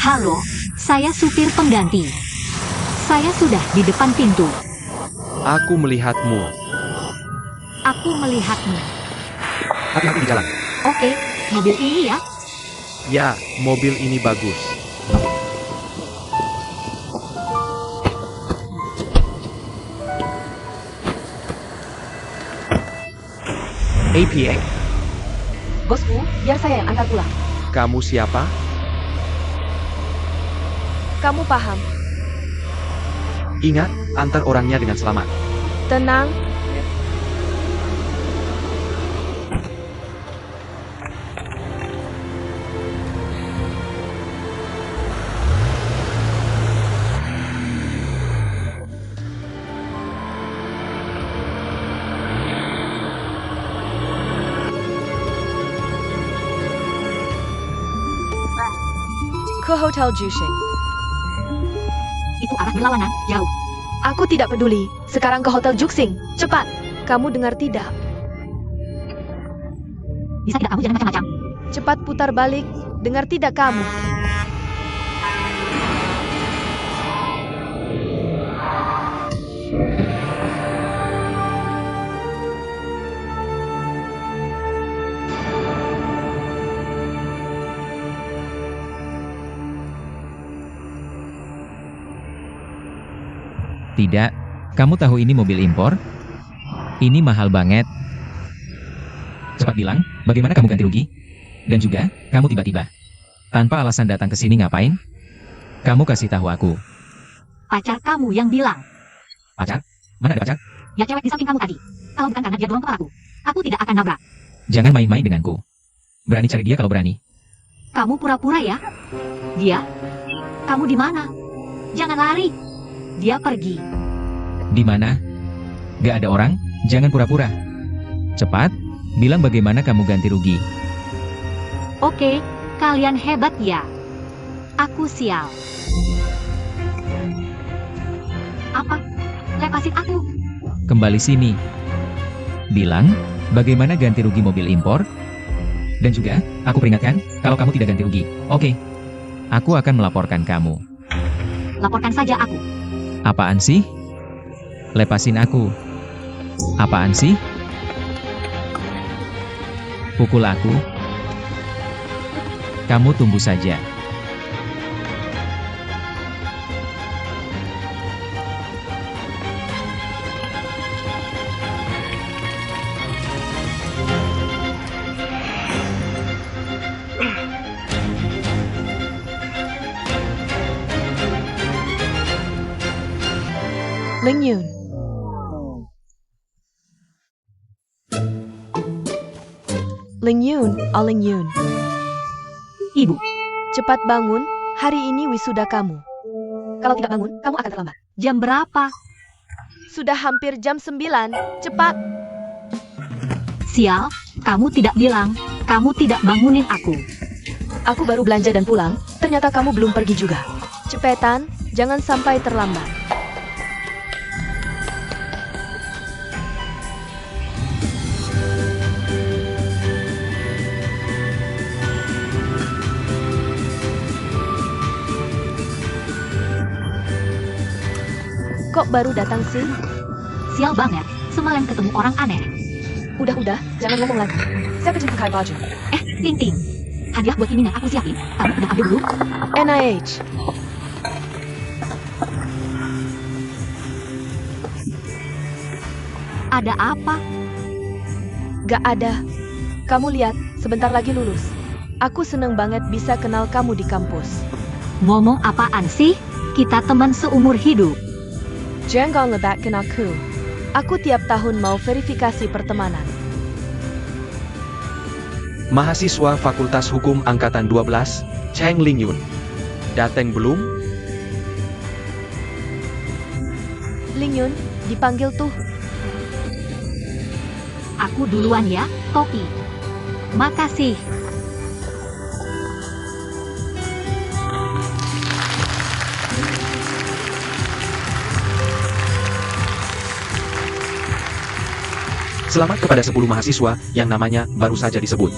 Halo, saya supir pengganti. Saya sudah di depan pintu. Aku melihatmu. Aku melihatmu. Hati-hati di jalan. Oke, mobil ini ya. Ya, mobil ini bagus. APA, Bosku, biar saya yang antar pulang. kamu siapa? Kamu paham? Ingat, antar orangnya dengan selamat. Tenang. Ke Hotel Jushing. Itu arah berlawanan, jauh. Aku tidak peduli. Sekarang ke Hotel Juxing. Cepat. Kamu dengar tidak? Bisa tidak kamu jangan macam-macam. Cepat putar balik. Dengar tidak kamu? Tidak, kamu tahu ini mobil impor? Ini mahal banget. Cepat bilang, bagaimana kamu ganti rugi? Dan juga, kamu tiba-tiba tanpa alasan datang ke sini ngapain? Kamu kasih tahu aku. Pacar kamu yang bilang. Pacar? Mana ada pacar? Ya cewek di samping kamu tadi. Kalau bukan karena dia dorong kepalaku, aku tidak akan nabrak. Jangan main-main denganku. Berani cari dia kalau berani. Kamu pura-pura ya? Dia? Kamu di mana? Jangan lari. Dia pergi. Di mana? Gak ada orang? Jangan pura-pura. Cepat, bilang bagaimana kamu ganti rugi. Oke, kalian hebat ya. Aku sial. Apa? Lepasin aku. Kembali sini. Bilang, bagaimana ganti rugi mobil impor? Dan juga, aku peringatkan, kalau kamu tidak ganti rugi. Oke. Aku akan melaporkan kamu. Laporkan saja aku. Apaan sih? Lepasin aku. Apaan sih? Pukul aku. Kamu tunggu saja. Ling Yun. Ling Yun, Ling Yun. Ibu, Cepat bangun, hari ini wisuda kamu. Kalau tidak bangun, kamu akan terlambat. jam berapa? Sudah hampir jam 9, cepat. Sial, kamu tidak bilang. Kamu tidak bangunin aku. Aku baru belanja dan pulang, ternyata kamu belum pergi juga. Cepetan, jangan sampai terlambat. Kok baru datang sih? Sial banget, semalam ketemu orang aneh. Udah, jangan ngomong lagi. Saya kecil pakai baju. Ting-ting. Hadiah buat ini yang aku siapin. Kamu udah ambil dulu? NIH. Ada apa? Gak ada. Kamu lihat, sebentar lagi lulus. Aku seneng banget bisa kenal kamu di kampus. Ngomong apaan sih? Kita teman seumur hidup. Jangan lebatkan aku. Aku tiap tahun mau verifikasi pertemanan. Mahasiswa Fakultas Hukum Angkatan 12, Cheng Ling Yun. Datang belum? Ling Yun, dipanggil tuh. Aku duluan ya, Topi. Makasih. Selamat kepada 10 mahasiswa yang namanya baru saja disebut.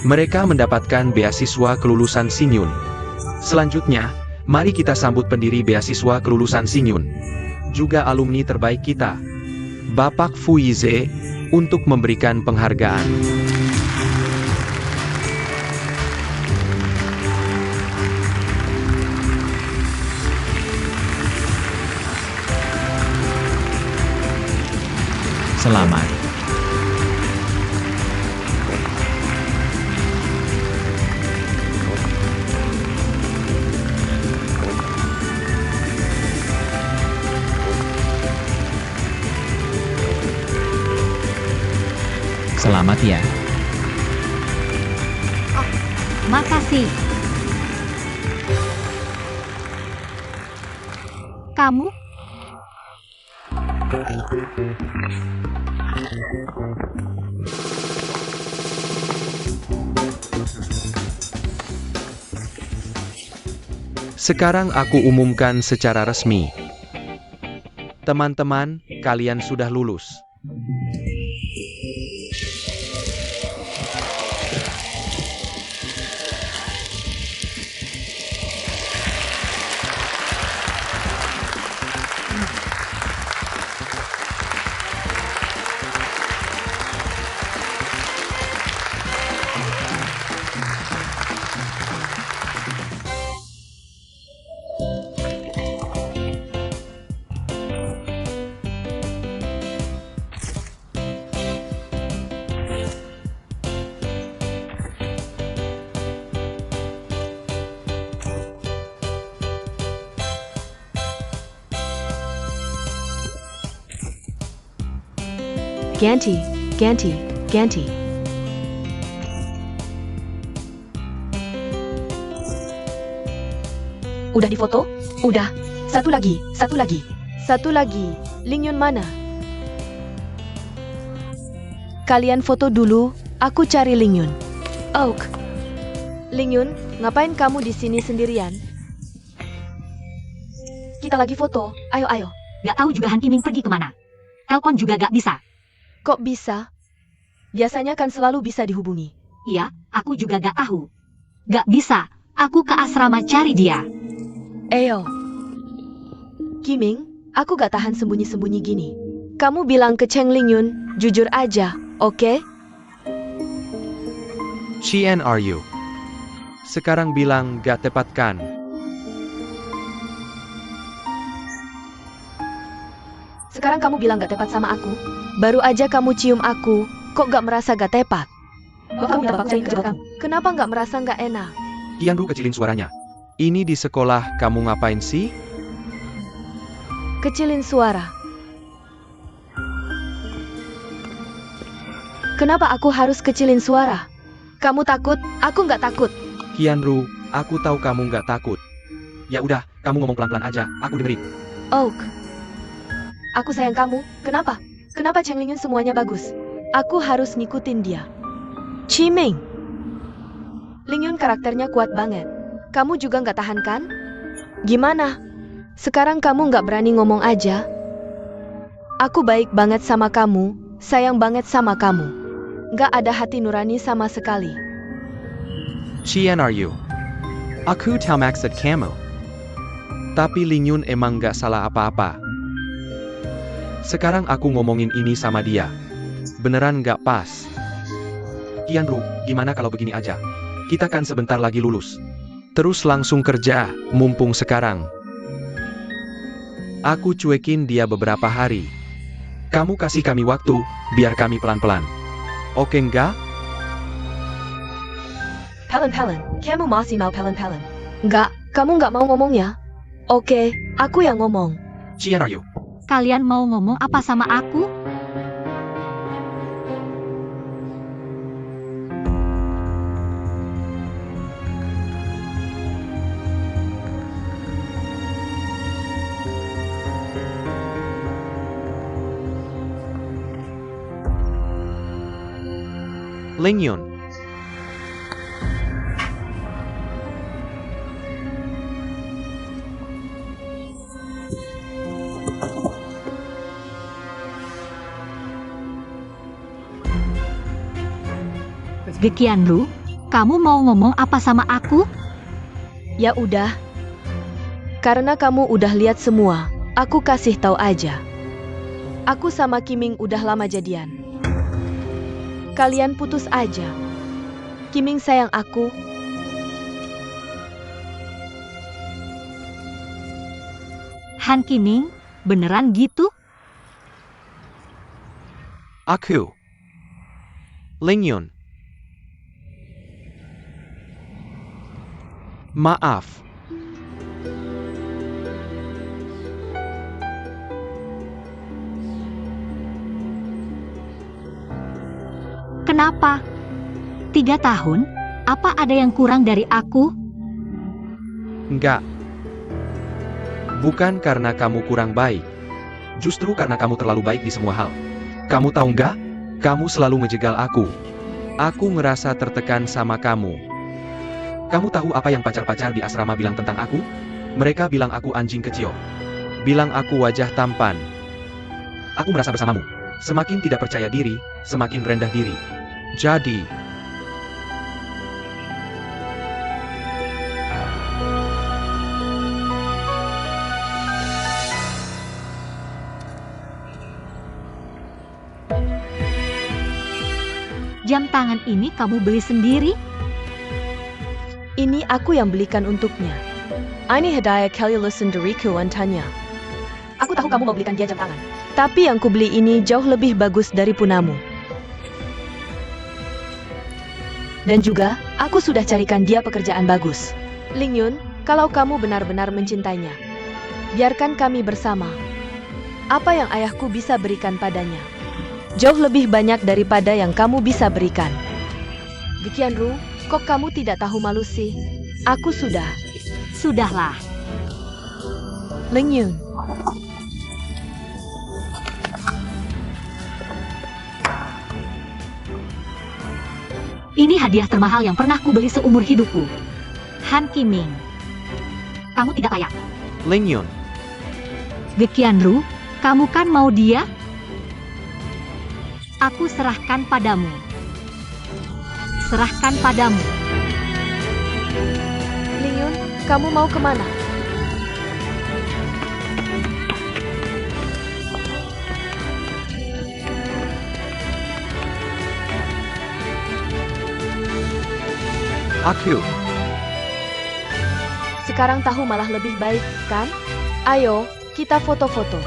Mereka mendapatkan beasiswa kelulusan Singyun. Selanjutnya, mari kita sambut pendiri beasiswa kelulusan Xingyun, juga alumni terbaik kita, Bapak Fu Yize, untuk memberikan penghargaan. Selamat. Selamat ya. Makasih. Kamu? Sekarang aku umumkan secara resmi. Teman-teman, kalian sudah lulus. Ganti, ganti, ganti. Udah difoto? Udah. Satu lagi, satu lagi. Satu lagi. Lingyun mana? Kalian foto dulu, aku cari Lingyun. Oak. Lingyun, ngapain kamu di sini sendirian? Kita lagi foto. Ayo, ayo. Gak tahu juga Han Iming pergi kemana. Telepon juga gak bisa. Kok bisa? Biasanya kan selalu bisa dihubungi. Iya, aku juga gak tahu. Gak bisa. Aku ke asrama cari dia. Eyo. Kiming, aku gak tahan sembunyi-sembunyi gini. Kamu bilang ke Cheng Lingyun, jujur aja, oke? Qian are you? Sekarang bilang gak tepat kan? Sekarang kamu bilang gak tepat sama aku. Baru aja kamu cium aku, kok gak merasa gak tepat? Kenapa gak merasa gak enak? Qian Ru kecilin suaranya. Ini di sekolah kamu ngapain sih? Kecilin suara. Kenapa aku harus kecilin suara? Kamu takut? Aku gak takut. Qian Ru, aku tahu kamu nggak takut. Ya udah, kamu ngomong pelan-pelan aja, aku dengerin. Oak. Aku sayang kamu, kenapa? Kenapa Cheng Lingyun semuanya bagus? Aku harus ngikutin dia. Qiming. Lingyun karakternya kuat banget. Kamu juga nggak tahan kan? Gimana? Sekarang kamu nggak berani ngomong aja? Aku baik banget sama kamu, sayang banget sama kamu. Nggak ada hati nurani sama sekali. Qian are you? Aku tahu maksud kamu. Tapi Lingyun emang nggak salah apa-apa. Sekarang aku ngomongin ini sama dia. Beneran nggak pas. Qian Ru, gimana kalau begini aja? Kita kan sebentar lagi lulus. Terus langsung kerja, mumpung sekarang. Aku cuekin dia beberapa hari. Kamu kasih kami waktu, biar kami pelan-pelan. Oke nggak? Pelen, kamu masih mau pelen. Nggak, kamu nggak mau ngomong ya? Oke, aku yang ngomong. Qian are you? Kalian mau ngomong apa sama aku? Lingyun. Qian Ru, kamu mau ngomong apa sama aku? Ya udah. Karena kamu udah lihat semua, aku kasih tahu aja. Aku sama Kiming udah lama jadian. Kalian putus aja. Kiming sayang aku. Han Kiming, beneran gitu? Aku. Ling Yun. Maaf. Kenapa? 3 tahun? Apa ada yang kurang dari aku? Enggak. Bukan karena kamu kurang baik. Justru karena kamu terlalu baik di semua hal. Kamu tahu nggak? Kamu selalu ngejegal aku. Aku ngerasa tertekan sama kamu. Kamu tahu apa yang pacar-pacar di asrama bilang tentang aku? Mereka bilang aku anjing kecil. Bilang aku wajah tampan. Aku merasa bersamamu. Semakin tidak percaya diri, semakin rendah diri. Jadi, Jam tangan ini kamu beli sendiri? Ini aku yang belikan untuknya. Ini hadiah Kelly dariku Antanya. Aku tahu kamu mau belikan dia jam tangan. Tapi yang kubeli ini jauh lebih bagus dari punamu. Dan juga, aku sudah carikan dia pekerjaan bagus. Ling Yun, kalau kamu benar-benar mencintainya, biarkan kami bersama. Apa yang ayahku bisa berikan padanya? Jauh lebih banyak daripada yang kamu bisa berikan. Ru, kok kamu tidak tahu malu sih? Aku sudah. Sudahlah. Ling Yun. Ini hadiah termahal yang pernah kubeli seumur hidupku. Han Kiming. Kamu tidak layak. Ling Yun. Ru, kamu kan mau dia? Aku serahkan padamu. Serahkan padamu. Ling Yun, kamu mau kemana? Aku. Sekarang tahu malah lebih baik, kan? Ayo, kita foto-foto.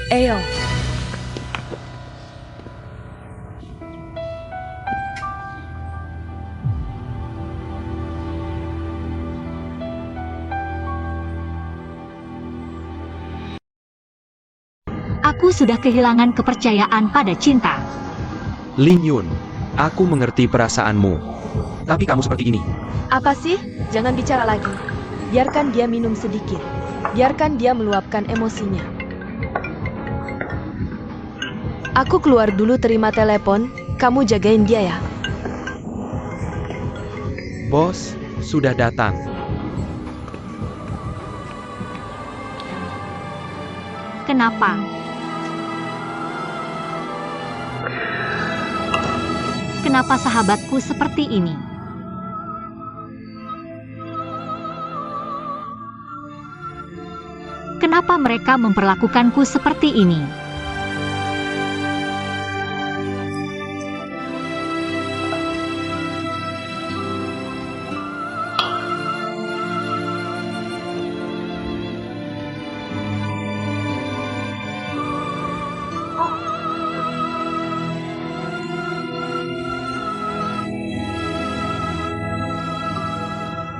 Ayo. Aku sudah kehilangan kepercayaan pada cinta. Ling Yun, aku mengerti perasaanmu. Tapi kamu seperti ini. Apa sih? Jangan bicara lagi. Biarkan dia minum sedikit. Biarkan dia meluapkan emosinya. Aku keluar dulu terima telepon. Kamu jagain dia ya. Bos, sudah datang. Kenapa? Kenapa sahabatku seperti ini? Kenapa mereka memperlakukanku seperti ini?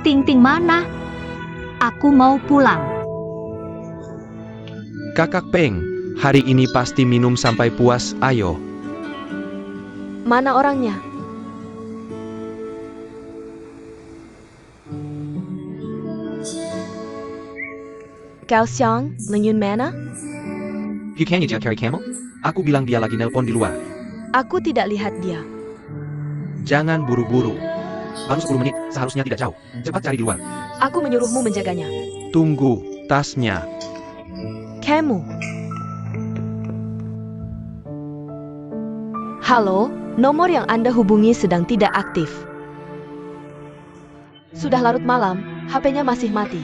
Ting-ting mana? Aku mau pulang. Kakak Peng, hari ini pasti minum sampai puas, ayo. Mana orangnya? Gao Xiang, Ling Yun mana? You can't just carry camel? Aku bilang dia lagi nelpon di luar. Aku tidak lihat dia. Jangan buru-buru. Baru 10 menit, seharusnya tidak jauh. Cepat cari di luar. Aku menyuruhmu menjaganya. Tunggu, tasnya. Kamu. Halo, nomor yang Anda hubungi sedang tidak aktif. Sudah larut malam, HP-nya masih mati.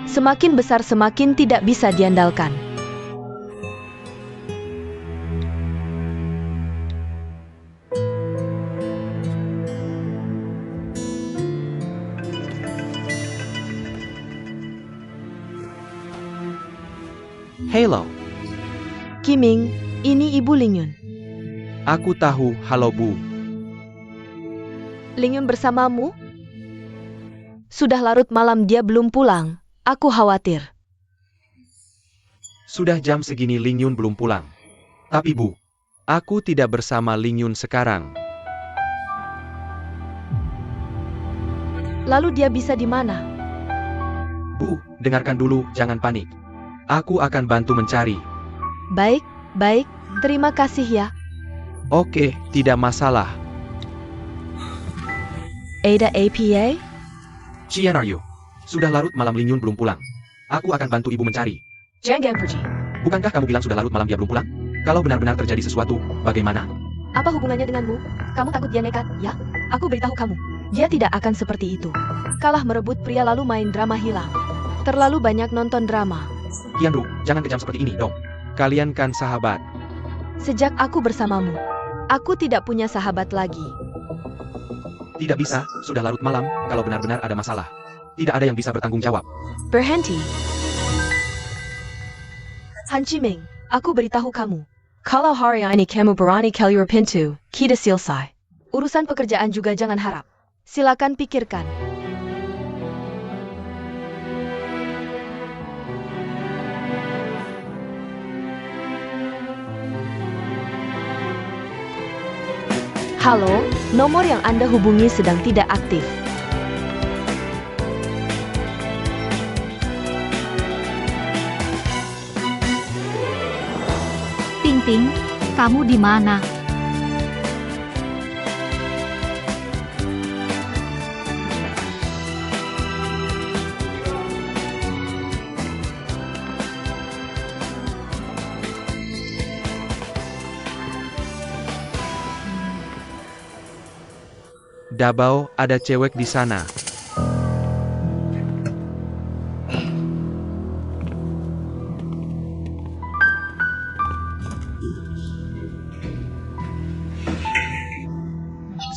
Semakin besar semakin tidak bisa diandalkan. Hello, Kiming, ini Ibu Lingyun. aku tahu. Halo Bu. Lingyun bersamamu? Sudah larut malam dia belum pulang. Aku khawatir. Sudah jam segini Lingyun belum pulang. Tapi Bu, aku tidak bersama Lingyun sekarang. Lalu dia bisa di mana? Bu, dengarkan dulu, jangan panik. Aku akan bantu mencari. Baik, baik. Terima kasih ya. Oke, tidak masalah. Ada APA? Cian are you? Sudah larut malam Lingyun belum pulang. Aku akan bantu ibu mencari. Jangan pergi. Bukankah kamu bilang sudah larut malam dia belum pulang? Kalau benar-benar terjadi sesuatu, bagaimana? Apa hubungannya denganmu? Kamu takut dia nekat, ya? Aku beritahu kamu. Dia tidak akan seperti itu. Kalah merebut pria lalu main drama hilang. Terlalu banyak nonton drama. Qianru, jangan kejam seperti ini dong. Kalian kan sahabat. Sejak aku bersamamu, aku tidak punya sahabat lagi. Tidak bisa, sudah larut malam, kalau benar-benar ada masalah. Tidak ada yang bisa bertanggung jawab. Berhenti. Han Chiming, aku beritahu kamu. Kalau hari ini kamu berani keluar pintu, kita selesai. Urusan pekerjaan juga jangan harap. Silakan pikirkan. Halo, nomor yang Anda hubungi sedang tidak aktif. Ting Ting, kamu di mana? Dabao, ada cewek di sana.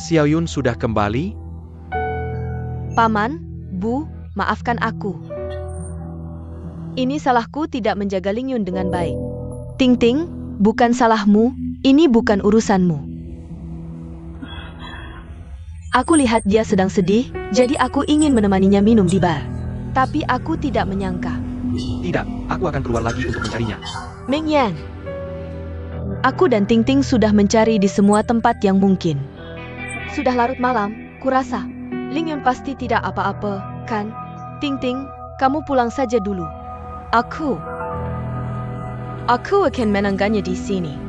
Xiaoyun sudah kembali? Paman, Bu, maafkan aku. Ini salahku tidak menjaga Lingyun dengan baik. Ting Ting, bukan salahmu, ini bukan urusanmu. Aku lihat dia sedang sedih, jadi aku ingin menemaninya minum di bar. Tapi aku tidak menyangka. Tidak, aku akan keluar lagi untuk mencarinya. Ming Yan. Aku dan Ting Ting sudah mencari di semua tempat yang mungkin. Sudah larut malam, kurasa. Lingyun pasti tidak apa-apa, kan? Ting Ting, kamu pulang saja dulu. Aku akan menangganya di sini.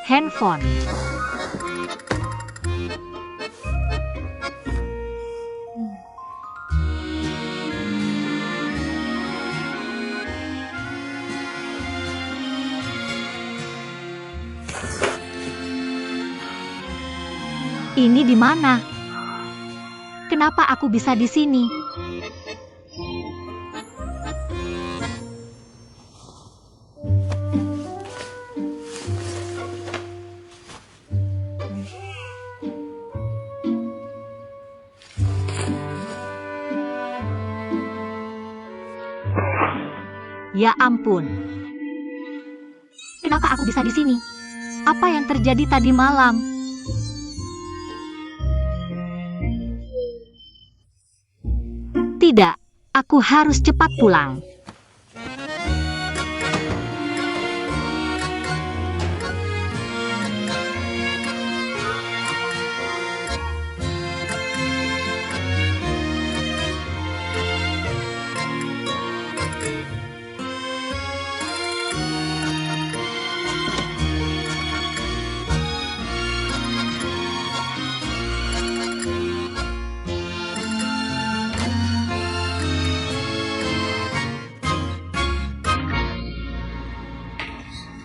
Handphone. Ini di mana? Kenapa aku bisa di sini? Ya ampun. Kenapa aku bisa di sini? Apa yang terjadi tadi malam? Tidak, aku harus cepat pulang.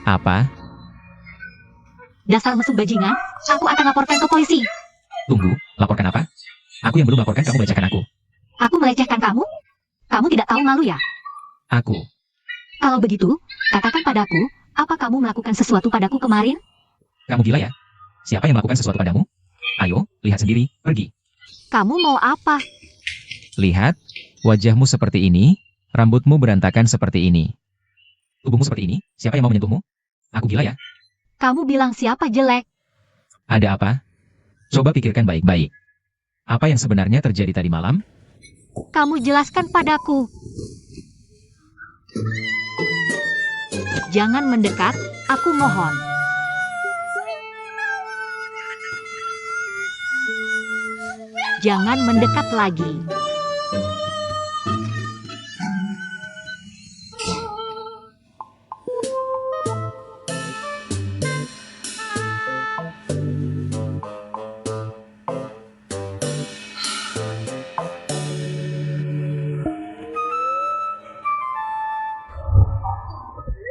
Apa? Dasar mesum bajingan, aku akan laporkan ke polisi. Tunggu, laporkan apa? Aku yang belum laporkan kamu bacakan aku. Aku melecehkan kamu? Kamu tidak tahu malu ya? Aku. Kalau begitu, katakan padaku, apa kamu melakukan sesuatu padaku kemarin? Kamu gila ya? Siapa yang melakukan sesuatu padamu? Ayo, lihat sendiri, pergi. Kamu mau apa? Lihat, wajahmu seperti ini, rambutmu berantakan seperti ini. Tubuhmu seperti ini, siapa yang mau menyentuhmu? Aku gila ya? Kamu bilang siapa jelek? Ada apa? Coba pikirkan baik-baik. Apa yang sebenarnya terjadi tadi malam? Kamu jelaskan padaku. Jangan mendekat, aku mohon. Jangan mendekat lagi.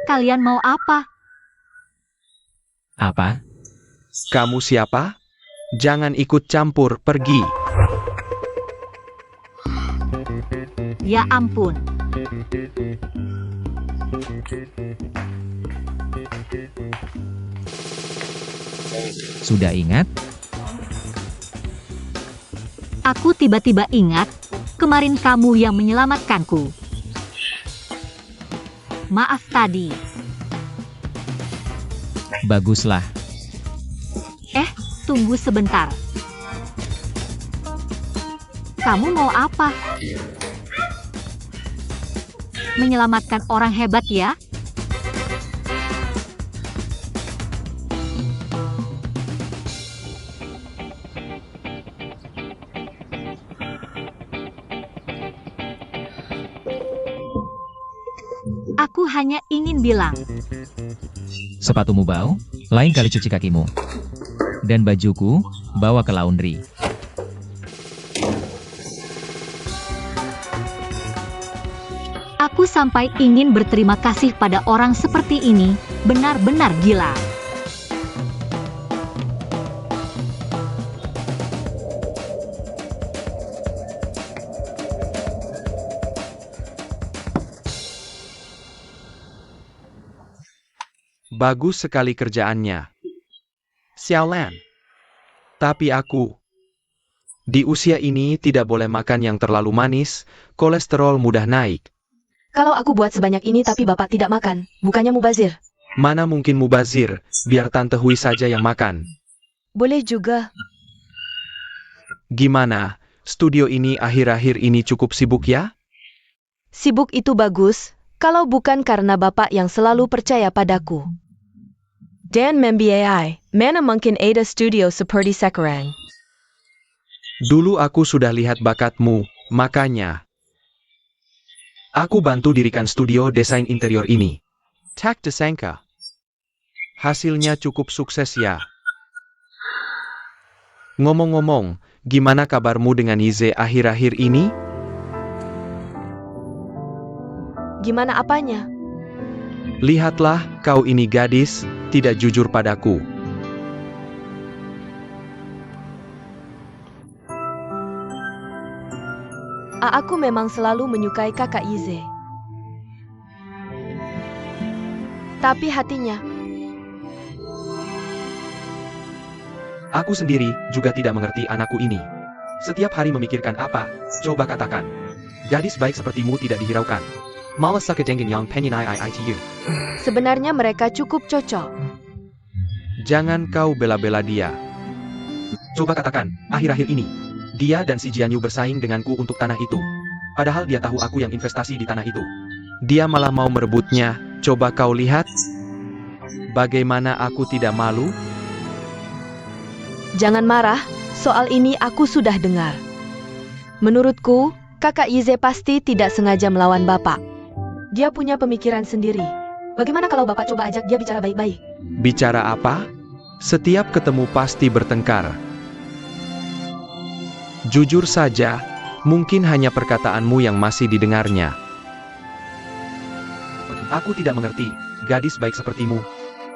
Kalian mau apa? Apa? Kamu siapa? Jangan ikut campur, pergi. Ya ampun. Sudah ingat? Aku tiba-tiba ingat, kemarin kamu yang menyelamatkanku. Maaf tadi. Baguslah. Tunggu sebentar. Kamu mau apa? Menyelamatkan orang hebat ya? Aku hanya ingin bilang. Sepatumu bau, lain kali cuci kakimu. Dan bajuku, bawa ke laundry. Aku sampai ingin berterima kasih pada orang seperti ini, benar-benar gila. Bagus sekali kerjaannya, Xiaolan. Tapi aku, di usia ini tidak boleh makan yang terlalu manis, kolesterol mudah naik. Kalau aku buat sebanyak ini tapi bapak tidak makan, bukannya mubazir? Mana mungkin mubazir, biar Tante Hui saja yang makan. Boleh juga. Gimana, studio ini akhir-akhir ini cukup sibuk ya? Sibuk itu bagus, kalau bukan karena bapak yang selalu percaya padaku. Dan membiayai, mana mungkin ada studio seperti sekarang. Dulu aku sudah lihat bakatmu, makanya aku bantu dirikan studio desain interior ini. Tak disangka. Hasilnya cukup sukses ya. Ngomong-ngomong, gimana kabarmu dengan Yize akhir-akhir ini? Gimana apanya? Lihatlah, kau ini gadis, tidak jujur padaku. Aku memang selalu menyukai kakak Yize. Tapi hatinya, Aku sendiri juga tidak mengerti anakku ini. Setiap hari memikirkan apa, coba katakan. Gadis baik sepertimu tidak dihiraukan. Malah sakejengin yang pengen IITU. sebenarnya mereka cukup cocok. Jangan kau bela-bela dia. Coba katakan, akhir-akhir ini, dia dan si Jianyu bersaing denganku untuk tanah itu. Padahal dia tahu aku yang investasi di tanah itu. Dia malah mau merebutnya, coba kau lihat. Bagaimana aku tidak malu? Jangan marah, soal ini aku sudah dengar. Menurutku, kakak Yize pasti tidak sengaja melawan bapak. Dia punya pemikiran sendiri. Bagaimana kalau bapak coba ajak dia bicara baik-baik? Bicara apa? Setiap ketemu pasti bertengkar. Jujur saja, mungkin hanya perkataanmu yang masih didengarnya. Aku tidak mengerti, gadis baik sepertimu,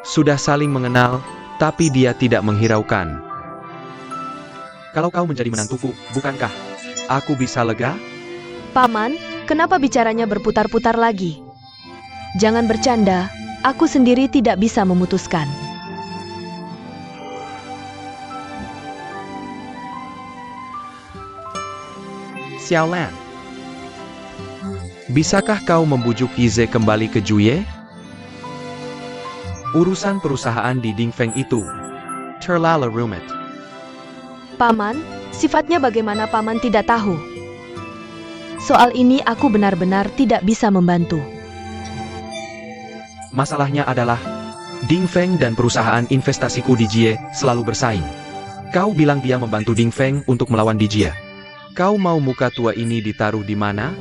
Sudah saling mengenal, tapi dia tidak menghiraukan. Kalau kau menjadi menantuku, bukankah aku bisa lega? Paman, kenapa bicaranya berputar-putar lagi? Jangan bercanda, aku sendiri tidak bisa memutuskan. Xiaolan, bisakah kau membujuk Yize kembali ke Juye? Urusan perusahaan di Dingfeng itu terlalu rumit. Paman, sifatnya bagaimana paman tidak tahu. Soal ini aku benar-benar tidak bisa membantu. Masalahnya adalah Dingfeng dan perusahaan investasiku di Jie selalu bersaing. Kau bilang dia membantu Dingfeng untuk melawan di Jie. Kau mau muka tua ini ditaruh di mana?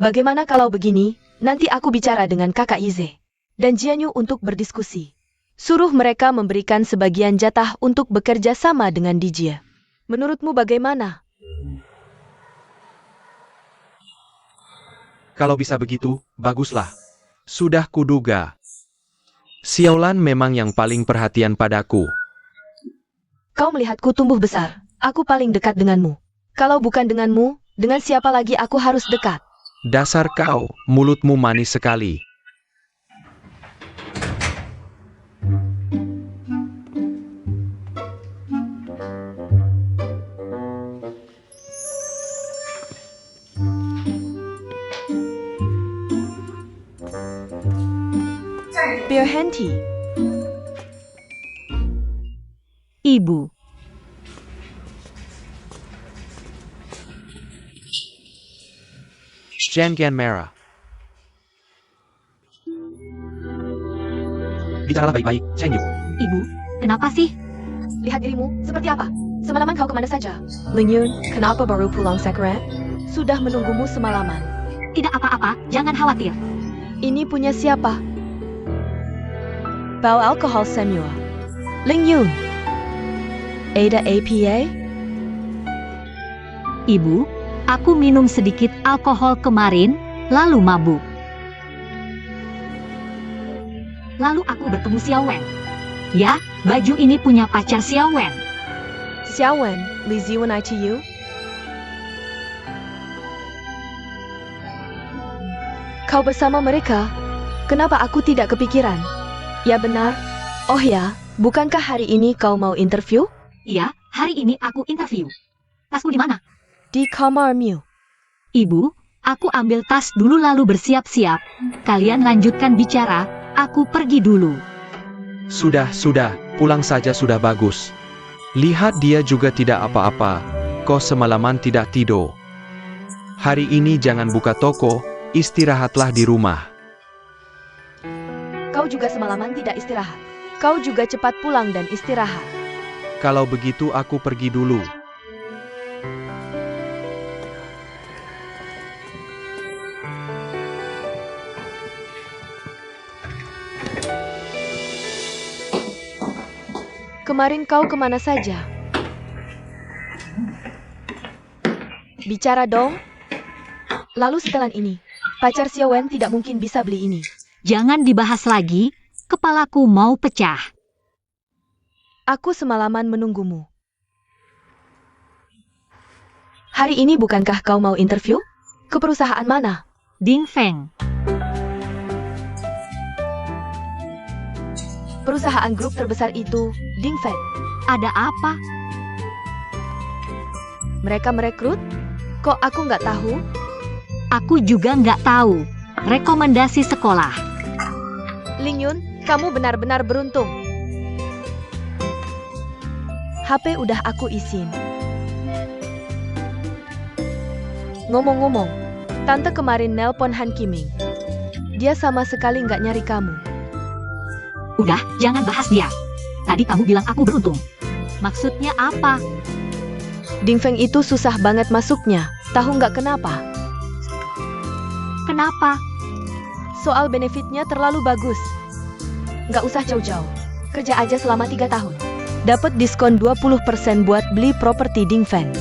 Bagaimana kalau begini, nanti aku bicara dengan kakak Yize dan Jianyu untuk berdiskusi. Suruh mereka memberikan sebagian jatah untuk bekerja sama dengan Dijie. Menurutmu bagaimana? Kalau bisa begitu, baguslah. Sudah kuduga. Xiaolan memang yang paling perhatian padaku. Kau melihatku tumbuh besar. Aku paling dekat denganmu. Kalau bukan denganmu, dengan siapa lagi aku harus dekat? Dasar kau, mulutmu manis sekali. Beer Henty. Ibu, Jangan merah. Bicaralah baik-baik, Cheng Yu. ibu, kenapa sih? Lihat dirimu, seperti apa? Semalaman kau kemana saja? Ling Yun, kenapa baru pulang sekarang? Sudah menunggumu semalaman. Tidak apa-apa, jangan khawatir. Ini punya siapa? Bau alkohol Samuel. Ling Yun. Ada APA? Ibu, aku minum sedikit alkohol kemarin, lalu mabuk. Lalu aku bertemu Xiao Wen. Ya, baju ini punya pacar Xiao Wen. Xiao Wen, Li Ziwen ITU? Kau bersama mereka? Kenapa aku tidak kepikiran? Ya benar. Oh ya, bukankah hari ini kau mau interview? Iya, hari ini aku interview. Tasku di mana? Di kamarmu. Ibu, aku ambil tas dulu lalu bersiap-siap. Kalian lanjutkan bicara, aku pergi dulu. Sudah, pulang saja sudah bagus. Lihat dia juga tidak apa-apa. Kau semalaman tidak tidur. Hari ini jangan buka toko, istirahatlah di rumah. Kau juga semalaman tidak istirahat. Kau juga cepat pulang dan istirahat. Kalau begitu aku pergi dulu. Kemarin kau kemana saja? Bicara dong. Lalu setelan ini, pacar Xiao Wen tidak mungkin bisa beli ini. Jangan dibahas lagi, kepalaku mau pecah. Aku semalaman menunggumu. Hari ini bukankah kau mau interview? Ke perusahaan mana? Dingfeng, Perusahaan grup terbesar itu, Dingfeng. ada apa? Mereka merekrut? Kok aku nggak tahu? Aku juga nggak tahu. Rekomendasi sekolah. Ling Yun, kamu benar-benar beruntung. HP udah aku isin. Ngomong-ngomong, tante kemarin nelpon Han Kiming. Dia sama sekali nggak nyari kamu. Udah, jangan bahas dia. Tadi kamu bilang aku beruntung. Maksudnya apa? Dingfeng itu susah banget masuknya. Tahu nggak kenapa? Kenapa? Soal benefitnya terlalu bagus. Nggak usah jauh-jauh. Kerja aja selama 3 tahun. Dapat diskon 20% buat beli properti Dingfeng.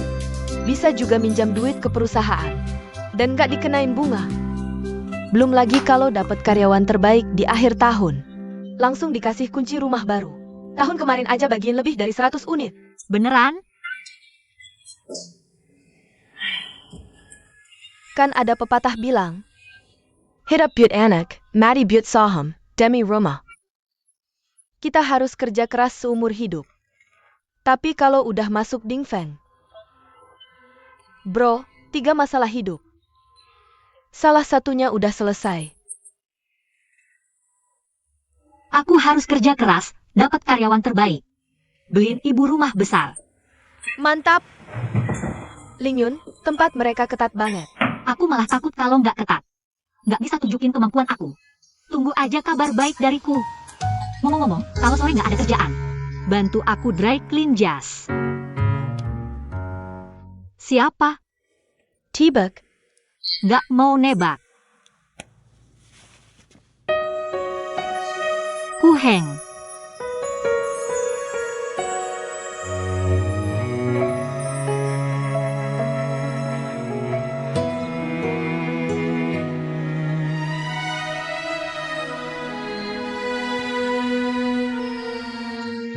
Bisa juga minjam duit ke perusahaan. Dan nggak dikenain bunga. Belum lagi kalau dapat karyawan terbaik di akhir tahun. Langsung dikasih kunci rumah baru. Tahun kemarin aja bagian lebih dari 100 unit. Beneran? Kan ada pepatah bilang, Hidup buat anak, mati buat saham, demi rumah. Kita harus kerja keras seumur hidup. Tapi kalau udah masuk Dingfeng, bro, 3 masalah hidup. Salah satunya udah selesai. Aku harus kerja keras, dapat karyawan terbaik. Beliin ibu rumah besar. Mantap! Lingyun, tempat mereka ketat banget. Aku malah takut kalau nggak ketat. Nggak bisa tunjukin kemampuan aku. Tunggu aja kabar baik dariku. Ngomong-ngomong, kalau sore nggak ada kerjaan, bantu aku dry clean jas. Siapa? Tibak, Nggak mau nebak. Ku Heng.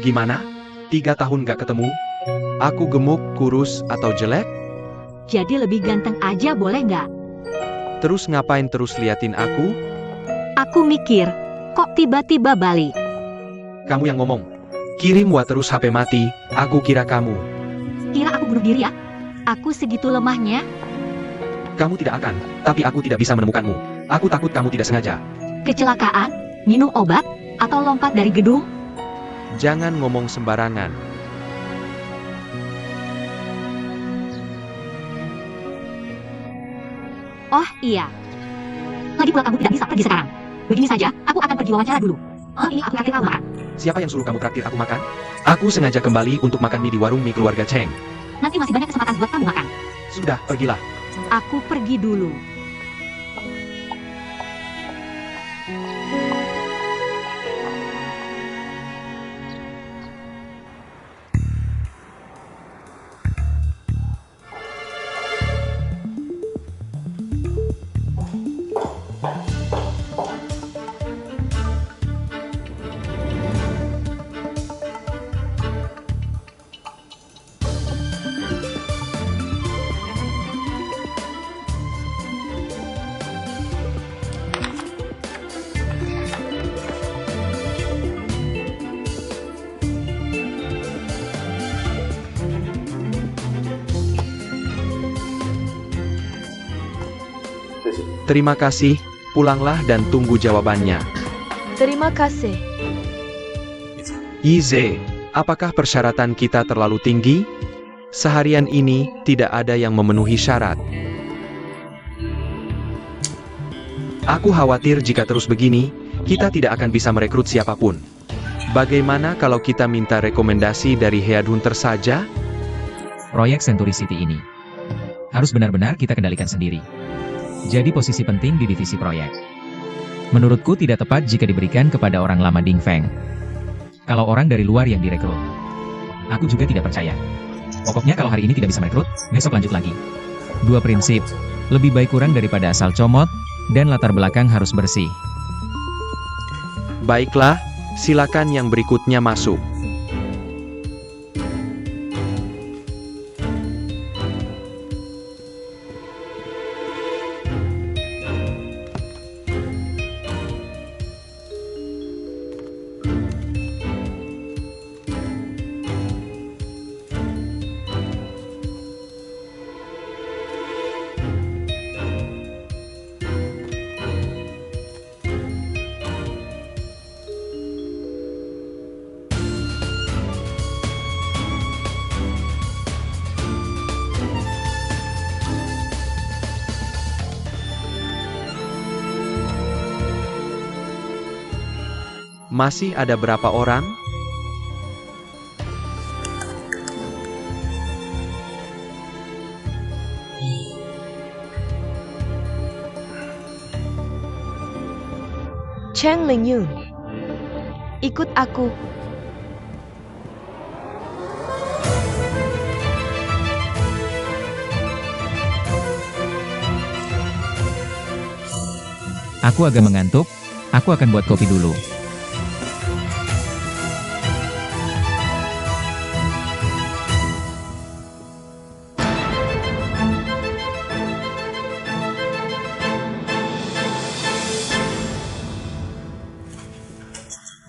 Gimana? 3 tahun gak ketemu? Aku gemuk, kurus, atau jelek? Jadi lebih ganteng aja boleh nggak? Terus ngapain terus liatin aku? Aku mikir, kok tiba-tiba balik? Kamu yang ngomong. Kirim wa terus HP mati, aku kira kamu. Kira aku bunuh diri ya? Aku segitu lemahnya? Kamu tidak akan, tapi aku tidak bisa menemukanmu. Aku takut kamu tidak sengaja. Kecelakaan? Minum obat? Atau lompat dari gedung? Jangan ngomong sembarangan. Oh iya. Lagi pula kamu tidak bisa pergi sekarang. Begini saja, aku akan pergi wawancara dulu. Oh ini aku traktir kamu makan. Siapa yang suruh kamu traktir aku makan? Aku sengaja kembali untuk makan mie di warung mie keluarga Cheng. Nanti masih banyak kesempatan buat kamu makan. Sudah, pergilah. Aku pergi dulu. Terima kasih, pulanglah dan tunggu jawabannya. terima kasih. Yize, apakah persyaratan kita terlalu tinggi? Seharian ini, tidak ada yang memenuhi syarat. Aku khawatir jika terus begini, kita tidak akan bisa merekrut siapapun. Bagaimana kalau kita minta rekomendasi dari headhunter saja? Proyek Century City ini harus benar-benar kita kendalikan sendiri. Jadi posisi penting di divisi proyek. Menurutku tidak tepat jika diberikan kepada orang lama Dingfeng. Kalau orang dari luar yang direkrut, aku juga tidak percaya. Pokoknya kalau hari ini tidak bisa merekrut, besok lanjut lagi. 2 prinsip, lebih baik kurang daripada asal comot, dan latar belakang harus bersih. Baiklah, silakan yang berikutnya masuk. Masih ada berapa orang? Cheng Lingyun, ikut aku. Aku agak mengantuk, aku akan buat kopi dulu.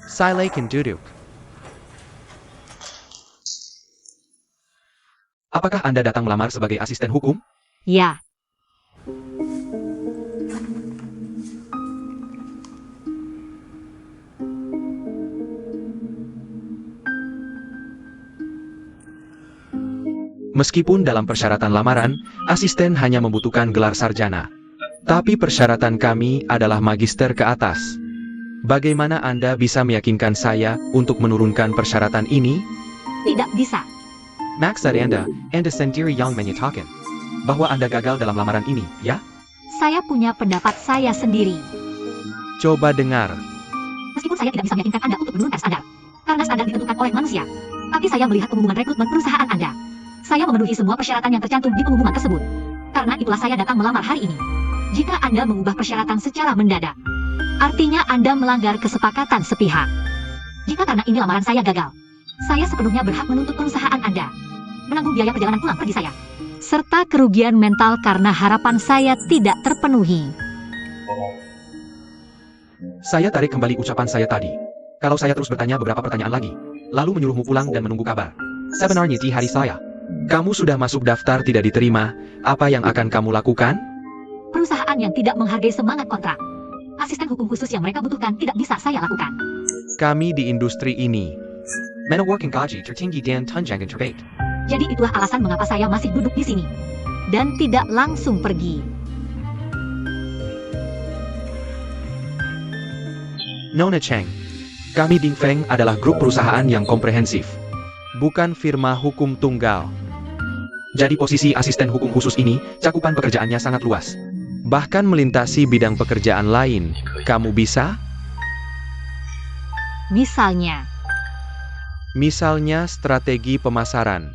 Silakan duduk. Apakah Anda datang melamar sebagai asisten hukum? Ya, Meskipun dalam persyaratan lamaran, asisten hanya membutuhkan gelar sarjana. Tapi persyaratan kami adalah magister ke atas. Bagaimana Anda bisa meyakinkan saya untuk menurunkan persyaratan ini? tidak bisa. Max dari Anda sendiri yang menyatakan bahwa Anda gagal dalam lamaran ini, ya? Saya punya pendapat saya sendiri. Coba dengar. Meskipun saya tidak bisa meyakinkan Anda untuk menurunkan standar, karena standar ditentukan oleh manusia. Tapi saya melihat pengumuman rekrutmen perusahaan Anda. Saya memenuhi semua persyaratan yang tercantum di pengumuman tersebut. Karena itulah saya datang melamar hari ini. Jika Anda mengubah persyaratan secara mendadak, artinya Anda melanggar kesepakatan sepihak. Jika karena ini lamaran saya gagal, saya sepenuhnya berhak menuntut perusahaan Anda menanggung biaya perjalanan pulang pergi saya, serta kerugian mental karena harapan saya tidak terpenuhi. Saya tarik kembali ucapan saya tadi. Kalau saya terus bertanya beberapa pertanyaan lagi, lalu menyuruhmu pulang dan menunggu kabar. Sebenarnya di hari saya, kamu sudah masuk daftar tidak diterima, apa yang akan kamu lakukan? Perusahaan yang tidak menghargai semangat kontrak, asisten hukum khusus yang mereka butuhkan tidak bisa saya lakukan. Kami di industri ini menawarkan gaji tertinggi dan tunjangan terbaik. Jadi itulah alasan mengapa saya masih duduk di sini dan tidak langsung pergi. Nona Cheng, kami Dingfeng adalah grup perusahaan yang komprehensif, bukan firma hukum tunggal. Jadi posisi asisten hukum khusus ini, cakupan pekerjaannya sangat luas. Bahkan melintasi bidang pekerjaan lain. Kamu bisa? Misalnya strategi pemasaran.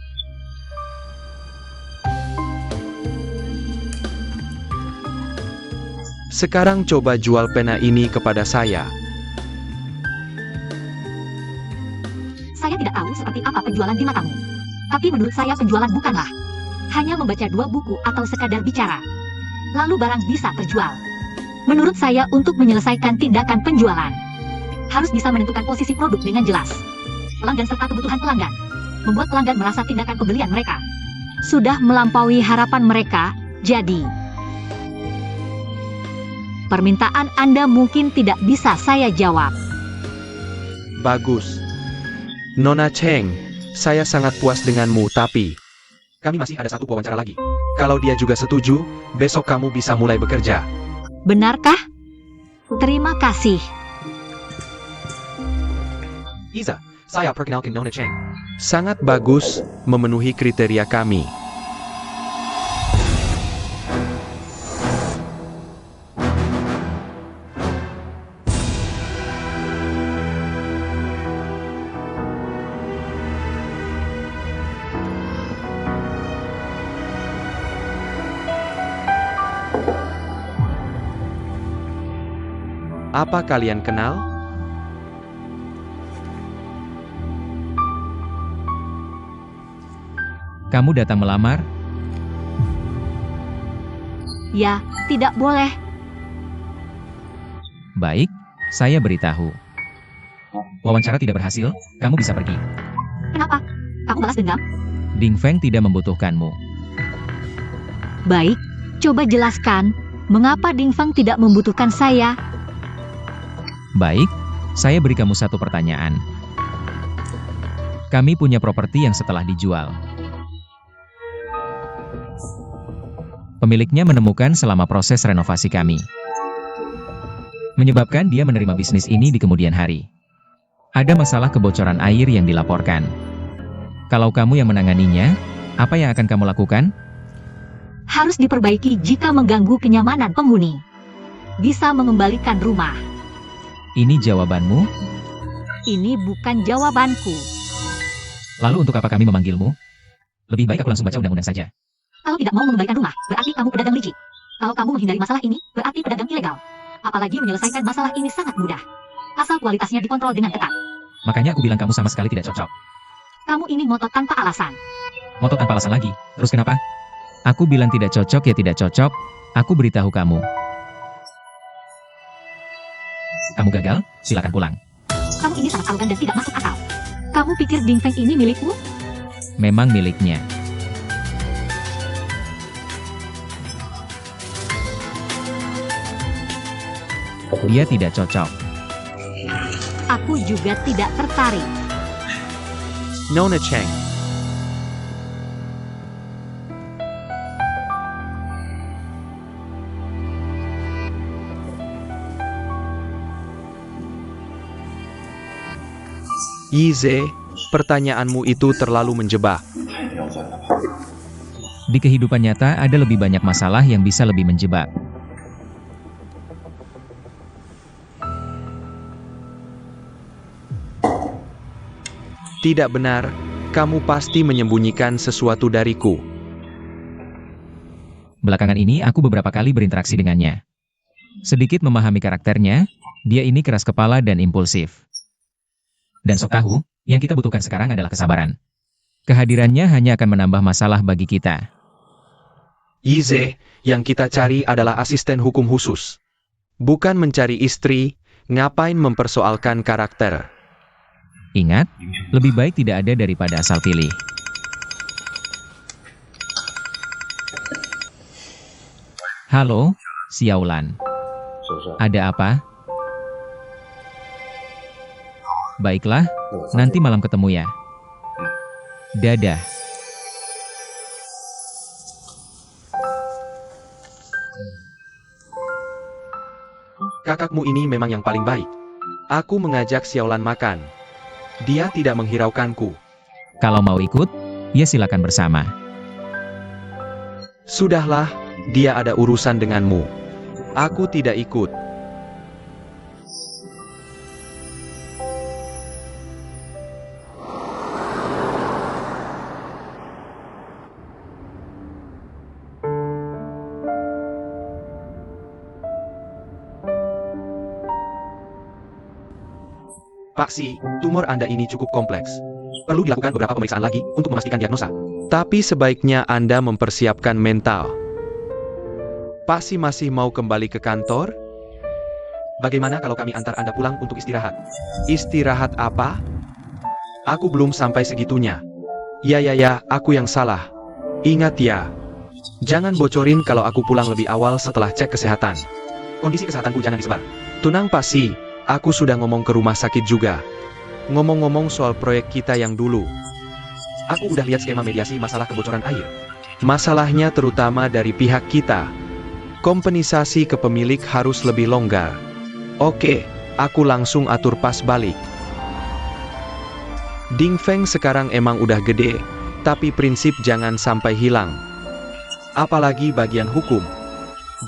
Sekarang coba jual pena ini kepada saya. Saya tidak tahu seperti apa penjualan di matamu. Tapi menurut saya penjualan bukanlah hanya membaca 2 buku atau sekadar bicara, lalu barang bisa terjual. Menurut saya untuk menyelesaikan tindakan penjualan, harus bisa menentukan posisi produk dengan jelas. Pelanggan serta kebutuhan pelanggan, membuat pelanggan merasa tindakan pembelian mereka sudah melampaui harapan mereka, jadi permintaan Anda mungkin tidak bisa saya jawab. Bagus. Nona Cheng, saya sangat puas denganmu, tapi kami masih ada satu wawancara lagi. Kalau dia juga setuju, besok kamu bisa mulai bekerja. Benarkah? Terima kasih. Iza, saya perkenalkan Nona Cheng. Sangat bagus, memenuhi kriteria kami. Apa kalian kenal? Kamu datang melamar? Ya, tidak boleh. Baik, saya beritahu. Wawancara tidak berhasil, kamu bisa pergi. Kenapa? Kamu balas dendam? Dingfeng tidak membutuhkanmu. Baik, coba jelaskan, mengapa Dingfeng tidak membutuhkan saya? Baik, saya beri kamu satu pertanyaan. Kami punya properti yang setelah dijual, pemiliknya menemukan selama proses renovasi kami, menyebabkan dia menerima bisnis ini di kemudian hari. Ada masalah kebocoran air yang dilaporkan. Kalau kamu yang menanganinya, apa yang akan kamu lakukan? Harus diperbaiki jika mengganggu kenyamanan penghuni. Bisa mengembalikan rumah. Ini jawabanmu? Ini bukan jawabanku. Lalu untuk apa kami memanggilmu? Lebih baik aku langsung baca undang-undang saja. Kalau tidak mau mengembalikan rumah, berarti kamu pedagang licik. Kalau kamu menghindari masalah ini, berarti pedagang ilegal. Apalagi menyelesaikan masalah ini sangat mudah. Asal kualitasnya dikontrol dengan ketat. Makanya aku bilang kamu sama sekali tidak cocok. Kamu ini ngotot tanpa alasan. Ngotot tanpa alasan lagi. Terus kenapa? Aku bilang tidak cocok ya tidak cocok. Aku beritahu kamu. Kamu gagal, silakan pulang. Kamu ini sangat arogan dan tidak masuk akal. Kamu pikir Ding Feng ini milikmu? Memang miliknya. Dia tidak cocok. Aku juga tidak tertarik. Nona Cheng. Yize, pertanyaanmu itu terlalu menjebak. Di kehidupan nyata ada lebih banyak masalah yang bisa lebih menjebak. Tidak benar, kamu pasti menyembunyikan sesuatu dariku. Belakangan ini aku beberapa kali berinteraksi dengannya. Sedikit memahami karakternya, dia ini keras kepala dan impulsif. Dan sok tahu, yang kita butuhkan sekarang adalah kesabaran. Kehadirannya hanya akan menambah masalah bagi kita. Yize, yang kita cari adalah asisten hukum khusus. Bukan mencari istri, ngapain mempersoalkan karakter. Ingat, lebih baik tidak ada daripada asal pilih. Halo, Xiaolan. Ada apa? Baiklah, nanti malam ketemu ya. Dadah. Kakakmu ini memang yang paling baik. Aku mengajak Xiaolan makan. Dia tidak menghiraukanku. Kalau mau ikut, ya silakan bersama. Sudahlah, dia ada urusan denganmu. Aku tidak ikut. Pak Si, tumor Anda ini cukup kompleks. Perlu dilakukan beberapa pemeriksaan lagi untuk memastikan diagnosa. Tapi sebaiknya Anda mempersiapkan mental. Pak Si masih mau kembali ke kantor? Bagaimana kalau kami antar Anda pulang untuk istirahat? Istirahat apa? Aku belum sampai segitunya. Ya, aku yang salah. Ingat ya. Jangan bocorin kalau aku pulang lebih awal setelah cek kesehatan. Kondisi kesehatanku jangan disebar. Tenang Pak Si. Aku sudah ngomong ke rumah sakit juga. Ngomong-ngomong soal proyek kita yang dulu. Aku udah lihat skema mediasi masalah kebocoran air. Masalahnya terutama dari pihak kita. Kompensasi ke pemilik harus lebih longgar. Oke, aku langsung atur pas balik. Ding Feng sekarang emang udah gede, tapi prinsip jangan sampai hilang. Apalagi bagian hukum.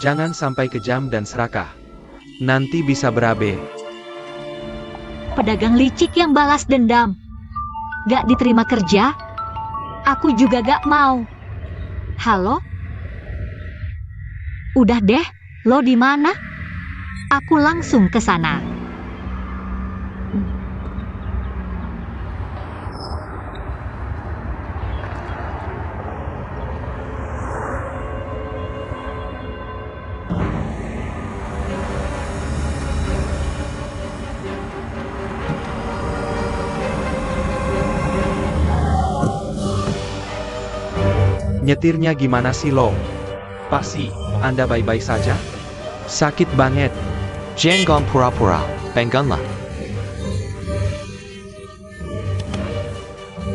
Jangan sampai kejam dan serakah. Nanti bisa berabe. Pedagang licik yang balas dendam. Gak diterima kerja? Aku juga gak mau. Halo? Udah deh, lo di mana? Aku langsung ke sana. Nyetirnya gimana sih lo? Pak Si, Anda baik-baik saja? Sakit banget. Jangan pura-pura, pengganlah.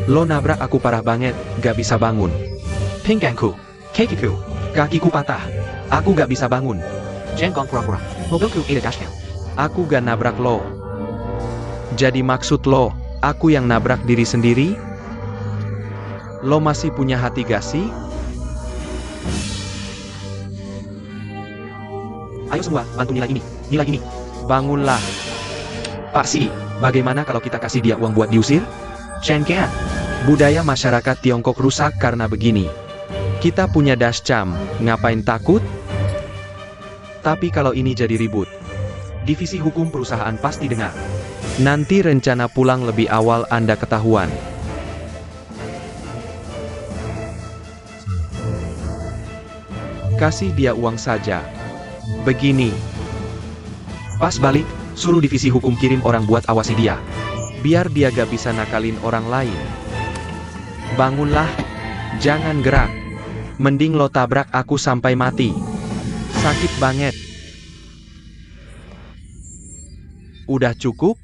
Lo nabrak aku parah banget, gak bisa bangun. Pinggangku, kakiku, kakiku patah. Aku gak bisa bangun. Jangan pura-pura, mobilku ada dashcam. Aku gak nabrak lo. Jadi maksud lo, aku yang nabrak diri sendiri? Lo masih punya hati gak sih? Ayo semua, bantu nilai ini. Bangunlah. Pak Si, bagaimana kalau kita kasih dia uang buat diusir? Cengkean. Budaya masyarakat Tiongkok rusak karena begini. Kita punya dashcam, ngapain takut? Tapi kalau ini jadi ribut, Divisi hukum perusahaan pasti dengar. Nanti rencana pulang lebih awal Anda ketahuan. Kasih dia uang saja. Begini. Pas balik, suruh divisi hukum kirim orang buat awasi dia. Biar dia gak bisa nakalin orang lain. Bangunlah. Jangan gerak. Mending lo tabrak aku sampai mati. Sakit banget. Udah cukup?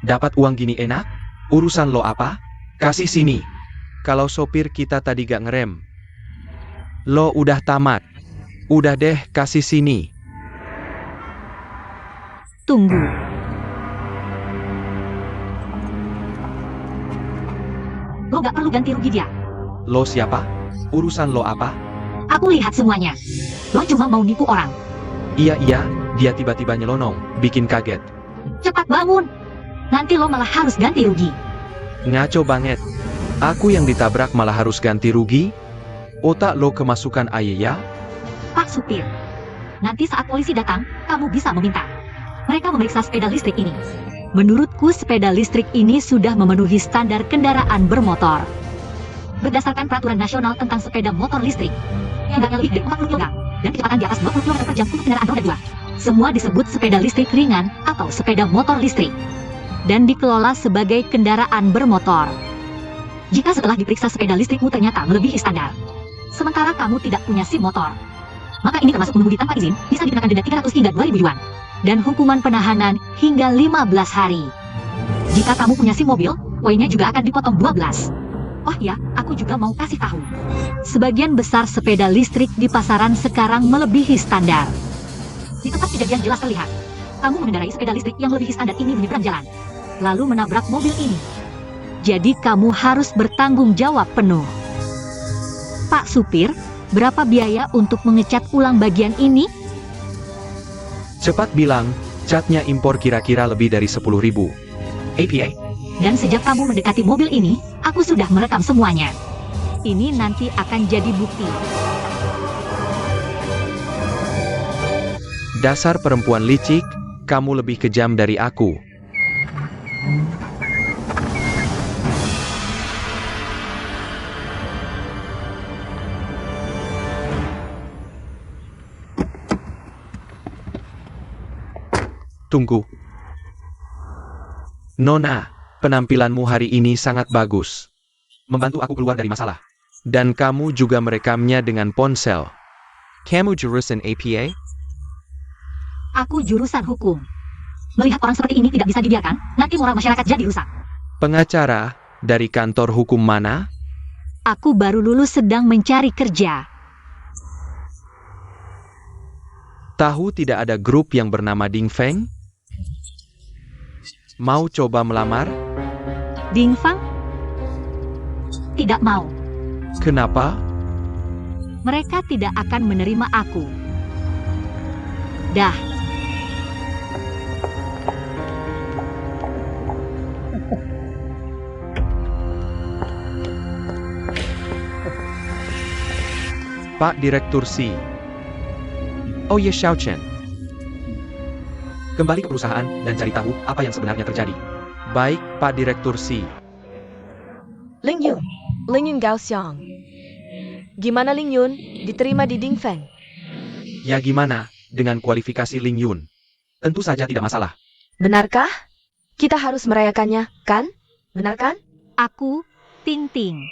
Dapat uang gini enak? Urusan lo apa? Kasih sini. Kalau sopir kita tadi gak ngerem. Lo udah tamat. Udah deh, kasih sini. Tunggu. Lo gak perlu ganti rugi dia. Lo siapa? Urusan lo apa? Aku lihat semuanya. Lo cuma mau nipu orang. Iya, dia tiba-tiba nyelonong, bikin kaget. Cepat bangun. Nanti lo malah harus ganti rugi. Ngaco banget. Aku yang ditabrak malah harus ganti rugi? Otak lo kemasukan aye ya? Pak Supir. Nanti saat polisi datang, kamu bisa meminta. Mereka memeriksa sepeda listrik ini. Menurutku sepeda listrik ini sudah memenuhi standar kendaraan bermotor. Berdasarkan peraturan nasional tentang sepeda motor listrik, yang beratnya lebih dari 40 kg, dan kecepatan di atas 20 km per jam untuk kendaraan roda 2. Semua disebut sepeda listrik ringan atau sepeda motor listrik. Dan dikelola sebagai kendaraan bermotor. Jika setelah diperiksa sepeda listrikmu ternyata melebihi standar, sementara kamu tidak punya SIM motor, maka ini termasuk mengemudi tanpa izin, bisa dikenakan denda 300 hingga 2.000 yuan. Dan hukuman penahanan hingga 15 hari. Jika kamu punya SIM mobil, poinnya juga akan dipotong 12. Oh ya, aku juga mau kasih tahu. Sebagian besar sepeda listrik di pasaran sekarang melebihi standar. Di tempat kejadian jelas terlihat, kamu mengendarai sepeda listrik yang melebihi standar ini menyeberang jalan, lalu menabrak mobil ini. Jadi kamu harus bertanggung jawab penuh. Pak Supir, berapa biaya untuk mengecat ulang bagian ini? Cepat bilang, catnya impor kira-kira lebih dari 10.000 APA. Dan sejak kamu mendekati mobil ini, aku sudah merekam semuanya. Ini nanti akan jadi bukti. Dasar perempuan licik, kamu lebih kejam dari aku. Tunggu. Nona, penampilanmu hari ini sangat bagus. Membantu aku keluar dari masalah. Dan kamu juga merekamnya dengan ponsel. Kamu jurusan APA? Aku jurusan hukum. Melihat orang seperti ini tidak bisa dibiarkan, nanti moral masyarakat jadi rusak. Pengacara, dari kantor hukum mana? Aku baru lulus sedang mencari kerja. Tahu tidak ada grup yang bernama Ding Feng? Mau coba melamar? Ding Fang? Tidak mau. Kenapa? Mereka tidak akan menerima aku. Dah. Pak Direktur Si. Oh ya, Xiao Chen. Kembali ke perusahaan dan cari tahu apa yang sebenarnya terjadi. Baik, Pak Direktur Si. Ling Yun Gao Xiang. Gimana Ling Yun? Diterima di Ding Feng? Ya gimana, dengan kualifikasi Ling Yun? Tentu saja tidak masalah. Benarkah? Kita harus merayakannya, kan? Benar kan? Aku, Ting Ting.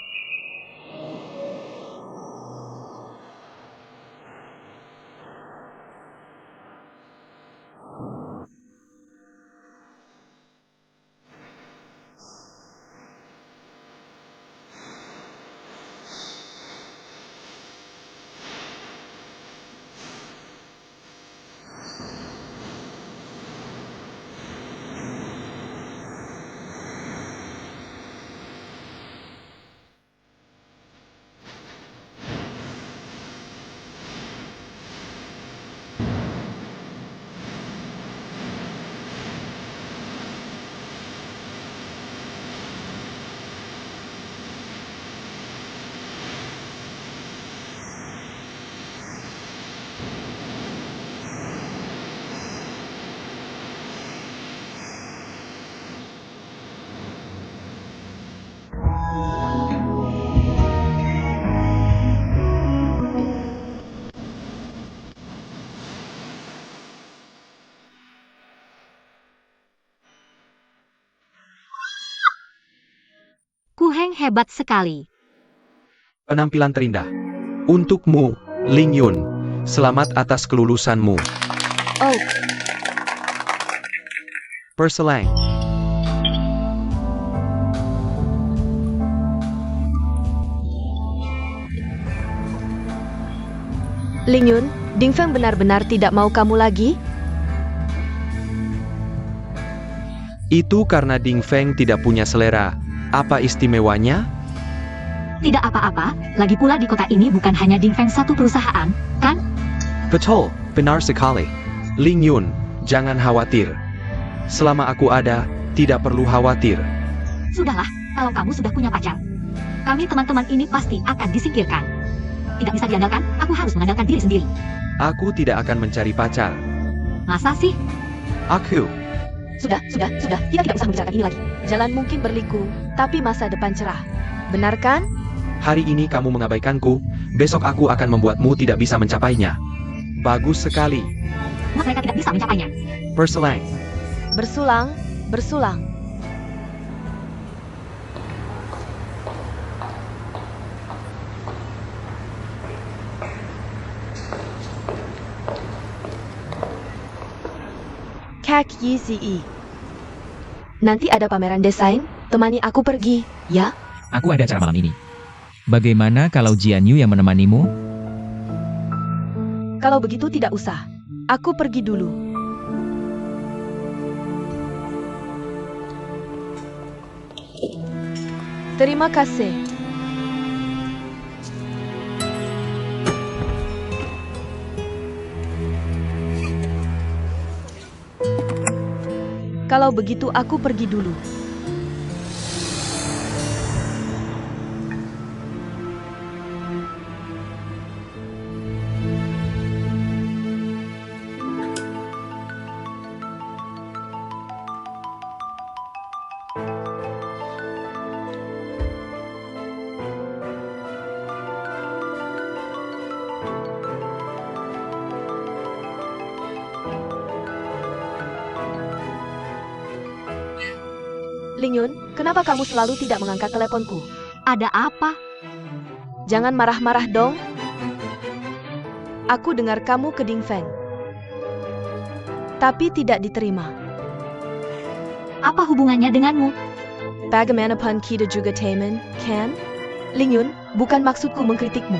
Heng hebat sekali. Penampilan terindah. Untukmu, Ling Yun. Selamat atas kelulusanmu. Oh, Perselang. Ling Yun, Ding Feng benar-benar tidak mau kamu lagi? Itu karena Ding Feng tidak punya selera. Apa istimewanya? Tidak apa-apa, lagi pula di kota ini bukan hanya Ding Feng satu perusahaan, kan? Betul, benar sekali. Ling Yun, jangan khawatir. Selama aku ada, tidak perlu khawatir. Sudahlah, kalau kamu sudah punya pacar. Kami teman-teman ini pasti akan disingkirkan. Tidak bisa diandalkan, aku harus mengandalkan diri sendiri. Aku tidak akan mencari pacar. Masa sih? Aku. Sudah, kita tidak usah membicarakan ini lagi. Jalan mungkin berliku, tapi masa depan cerah. Benar kan? Hari ini kamu mengabaikanku, besok aku akan membuatmu tidak bisa mencapainya. Bagus sekali. Mereka tidak bisa mencapainya. Perselang. Bersulang. Kak Yi. Nanti ada pameran desain, temani aku pergi, ya? Aku ada acara malam ini. Bagaimana kalau Jian Yu yang menemanimu? Kalau begitu tidak usah. Aku pergi dulu. Terima kasih. Kalau begitu aku pergi dulu. Ling Yun, kenapa kamu selalu tidak mengangkat teleponku? Ada apa? Jangan marah-marah dong. Aku dengar kamu ke Ding Feng. Tapi tidak diterima. Apa hubungannya denganmu? Bagaimanapun kita juga teman, kan? Ling Yun, bukan maksudku mengkritikmu.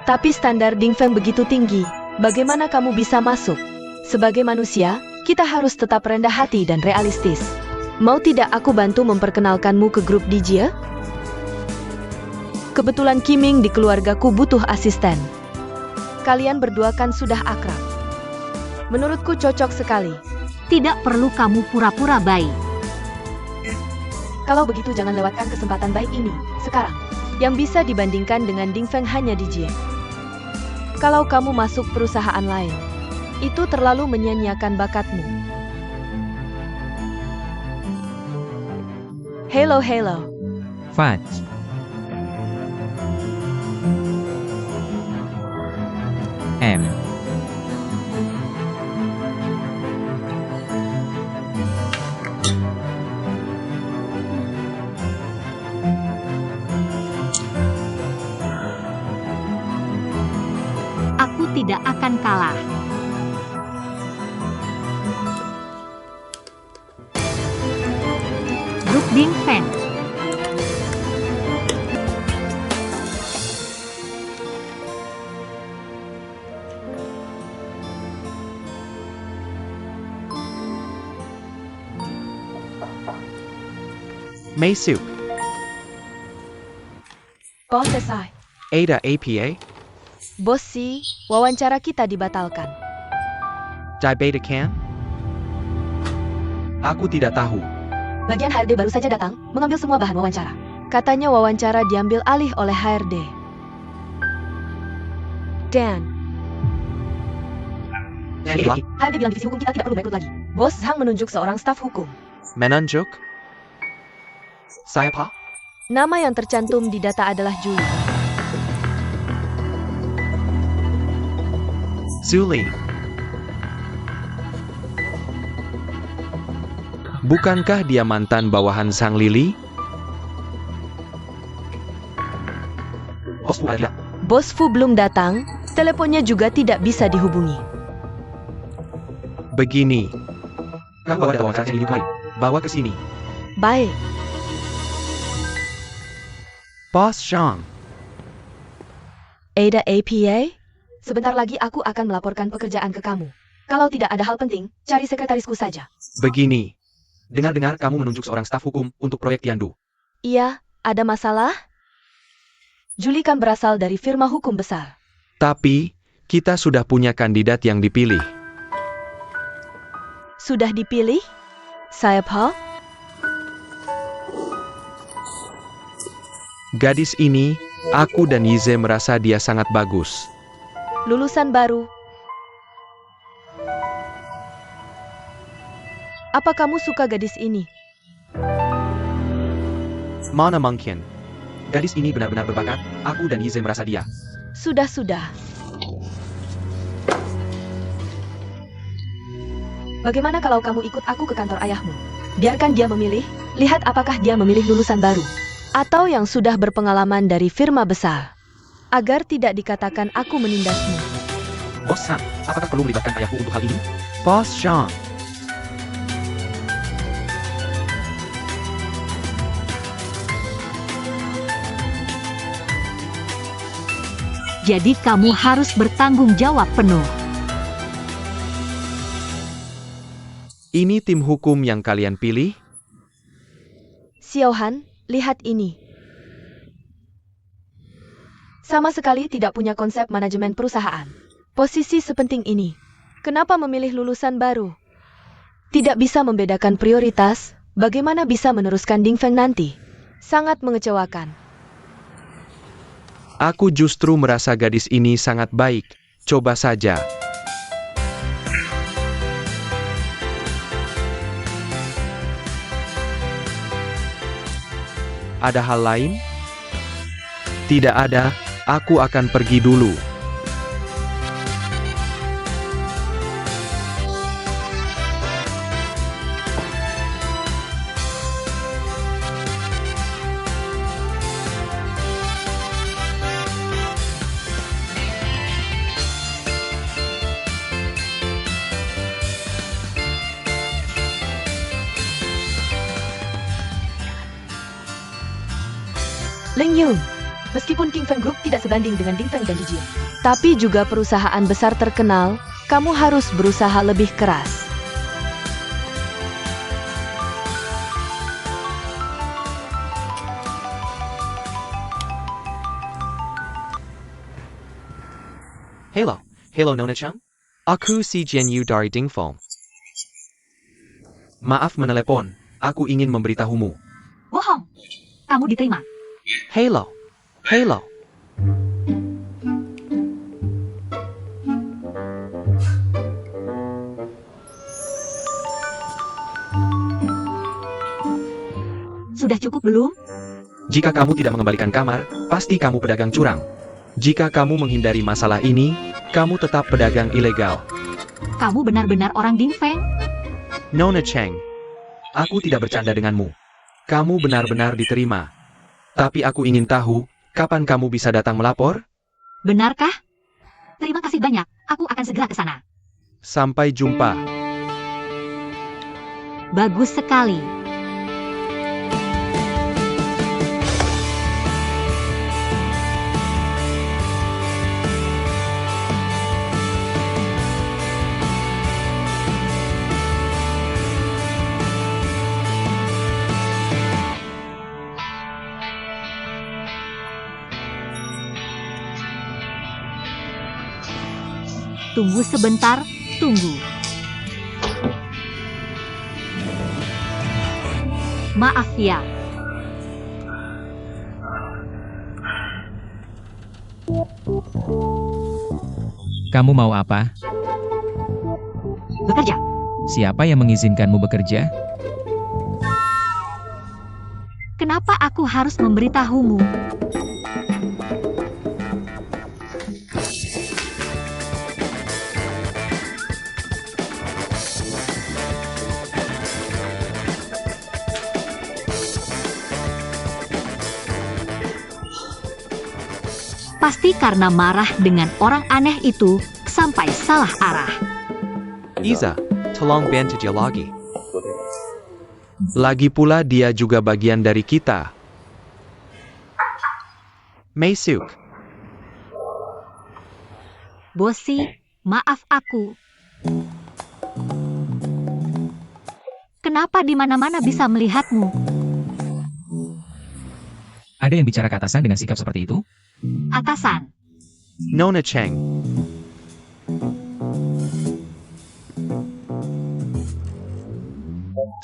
Tapi standar Ding Feng begitu tinggi, bagaimana kamu bisa masuk? Sebagai manusia, kita harus tetap rendah hati dan realistis. Mau tidak aku bantu memperkenalkanmu ke grup DJ? Kebetulan Kiming di keluargaku butuh asisten. Kalian berdua kan sudah akrab. Menurutku cocok sekali. Tidak perlu kamu pura-pura baik. Kalau begitu jangan lewatkan kesempatan baik ini, sekarang. Yang bisa dibandingkan dengan Ding Feng hanya DJ. Kalau kamu masuk perusahaan lain, itu terlalu menyia-nyiakan bakatmu. Hello. Fudge. M. Aku tidak akan kalah. Grup Ding Feng. Mei Suk. Bos selesai. Ada APA. Bos si, wawancara kita dibatalkan. Di Beta Can? Aku tidak tahu. Bagian HRD baru saja datang, mengambil semua bahan wawancara. Katanya wawancara diambil alih oleh HRD. Dan, HRD bilang divisi hukum kita tidak perlu merekrut lagi. Bos Zhang menunjuk seorang staf hukum. Menunjuk? Siapa? Nama yang tercantum di data adalah Julie. Zuli. Bukankah dia mantan bawahan Sang Lili? Bosku ada tidak? Bos Fu belum datang, teleponnya juga tidak bisa dihubungi. Begini. Kamu bawa data wawancara Chen Linyun kemarin. Bawa ke sini. Baik, Boss Zhang. Ada APA? Sebentar lagi aku akan melaporkan pekerjaan ke kamu. Kalau tidak ada hal penting, cari sekretarisku saja. Begini. Dengar-dengar kamu menunjuk seorang staf hukum untuk proyek Tiandu. Iya, ada masalah? Julie kan berasal dari firma hukum besar. Tapi, kita sudah punya kandidat yang dipilih. Sudah dipilih? Siapa? Gadis ini, aku dan Yize merasa dia sangat bagus. Lulusan baru. Apa kamu suka gadis ini? Mana mungkin? Gadis ini benar-benar berbakat, aku dan Yize merasa dia. Sudah. Bagaimana kalau kamu ikut aku ke kantor ayahmu? Biarkan dia memilih, lihat apakah dia memilih lulusan baru. Atau yang sudah berpengalaman dari firma besar. Agar tidak dikatakan aku menindasmu. Bos Zhang, apakah perlu melibatkan ayahku untuk hal ini? Boss Zhang. Jadi kamu harus bertanggung jawab penuh. Ini tim hukum yang kalian pilih? Xiaohan, lihat ini. Sama sekali tidak punya konsep manajemen perusahaan. Posisi sepenting ini. Kenapa memilih lulusan baru? Tidak bisa membedakan prioritas, bagaimana bisa meneruskan Ding Feng nanti? Sangat mengecewakan. Aku justru merasa gadis ini sangat baik. Coba saja. Ada hal lain? Tidak ada, aku akan pergi dulu. Ling Yun, meskipun King Feng Group tidak sebanding dengan Ding Feng dan Jijin, tapi juga perusahaan besar terkenal, kamu harus berusaha lebih keras. Hello Nona Chang. Aku si Jian Yu dari Ding Feng. Maaf menelepon, aku ingin memberitahumu. Bohong. Kamu diterima. Hello. Sudah cukup belum? Jika kamu tidak mengembalikan kamar, pasti kamu pedagang curang. Jika kamu menghindari masalah ini, kamu tetap pedagang ilegal. Kamu benar-benar orang Ding Feng? Nona Cheng, aku tidak bercanda denganmu. Kamu benar-benar diterima. Tapi aku ingin tahu, kapan kamu bisa datang melapor? Benarkah? Terima kasih banyak, aku akan segera ke sana. Sampai jumpa. Bagus sekali. Tunggu sebentar, tunggu. Maaf ya. Kamu mau apa? Bekerja. Siapa yang mengizinkanmu bekerja? Kenapa aku harus memberitahumu? Pasti karena marah dengan orang aneh itu sampai salah arah. Iza, tolong bantu dia lagi. Lagi pula dia juga bagian dari kita. Meisuk, Bosi, maaf aku. Kenapa di mana-mana bisa melihatmu? Ada yang bicara ke atasan dengan sikap seperti itu? Atasan, Nona Cheng.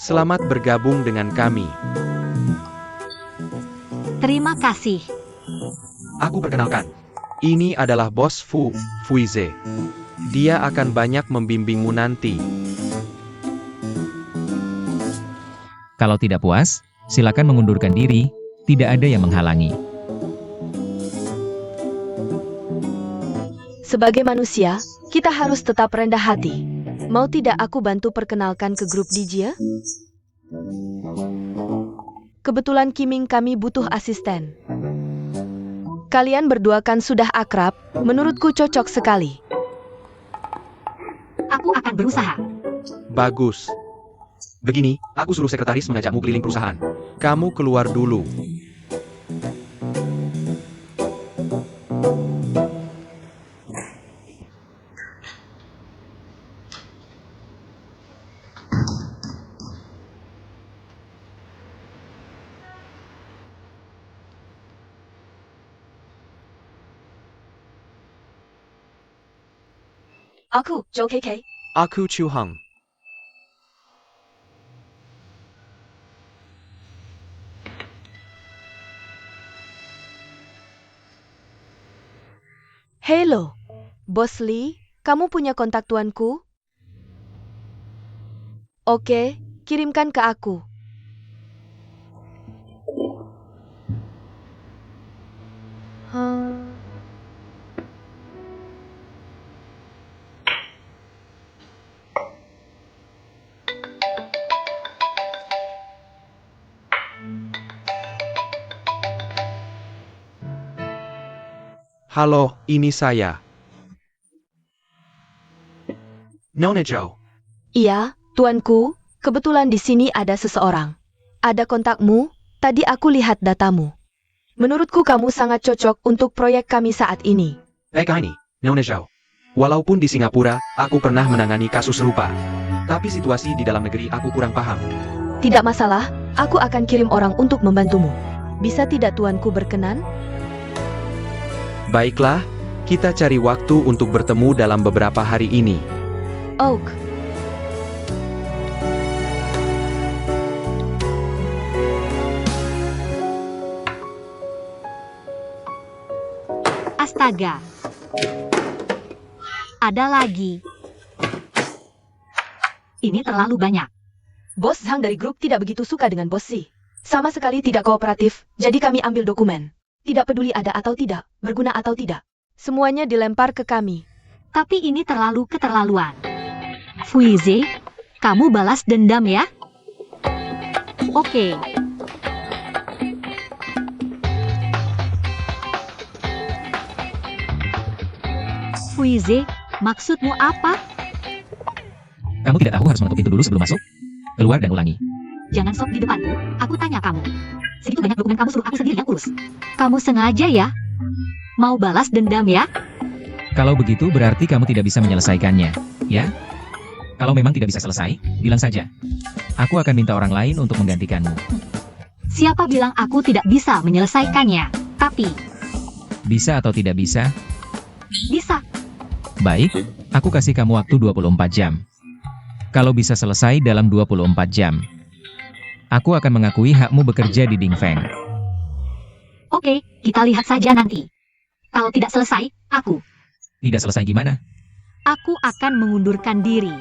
Selamat bergabung dengan kami. terima kasih. Aku perkenalkan. Ini adalah bos Fuize. Dia akan banyak membimbingmu nanti. Kalau tidak puas, silakan mengundurkan diri, tidak ada yang menghalangi. Sebagai manusia, kita harus tetap rendah hati. Mau tidak aku bantu perkenalkan ke grup DJ? Kebetulan Kiming kami butuh asisten. Kalian berdua kan sudah akrab, menurutku cocok sekali. Aku akan berusaha. Bagus. Begini, aku suruh sekretaris mengajakmu keliling perusahaan. Kamu keluar dulu. Aku, Jo KK. Aku Chu Heng. Hello, Bos Lee, kamu punya kontak tuanku? Oke, kirimkan ke aku. Halo, ini saya. Nona Jo. Iya, tuanku, kebetulan di sini ada seseorang. Ada kontakmu, tadi aku lihat datamu. Menurutku kamu sangat cocok untuk proyek kami saat ini. Ini, Nona Jo. Walaupun di Singapura, aku pernah menangani kasus serupa. Tapi situasi di dalam negeri aku kurang paham. Tidak masalah, aku akan kirim orang untuk membantumu. Bisa tidak tuanku berkenan? Baiklah, kita cari waktu untuk bertemu dalam beberapa hari ini. Oak. Astaga. Ada lagi. Ini terlalu banyak. Bos Zhang dari grup tidak begitu suka dengan Bos Si. Sama sekali tidak kooperatif, jadi kami ambil dokumen. Tidak peduli ada atau tidak, berguna atau tidak. Semuanya dilempar ke kami. Tapi ini terlalu keterlaluan. Fuize, kamu balas dendam ya? Oke. Fuize, maksudmu apa? Kamu tidak tahu harus mengetuk pintu dulu sebelum masuk? Keluar dan ulangi. Jangan sok di depanku, aku tanya kamu. Segitu banyak dokumen kamu suruh aku sendiri yang urus. Kamu sengaja ya? Mau balas dendam ya? Kalau begitu berarti kamu tidak bisa menyelesaikannya, ya? Kalau memang tidak bisa selesai, bilang saja. Aku akan minta orang lain untuk menggantikanmu. Siapa bilang aku tidak bisa menyelesaikannya? Tapi, Bisa atau tidak bisa? bisa. Baik, aku kasih kamu waktu 24 jam. Kalau bisa selesai dalam 24 jam, aku akan mengakui hakmu bekerja di Dingfeng. Oke, kita lihat saja nanti. Kalau tidak selesai, aku Tidak selesai gimana? akan mengundurkan diri.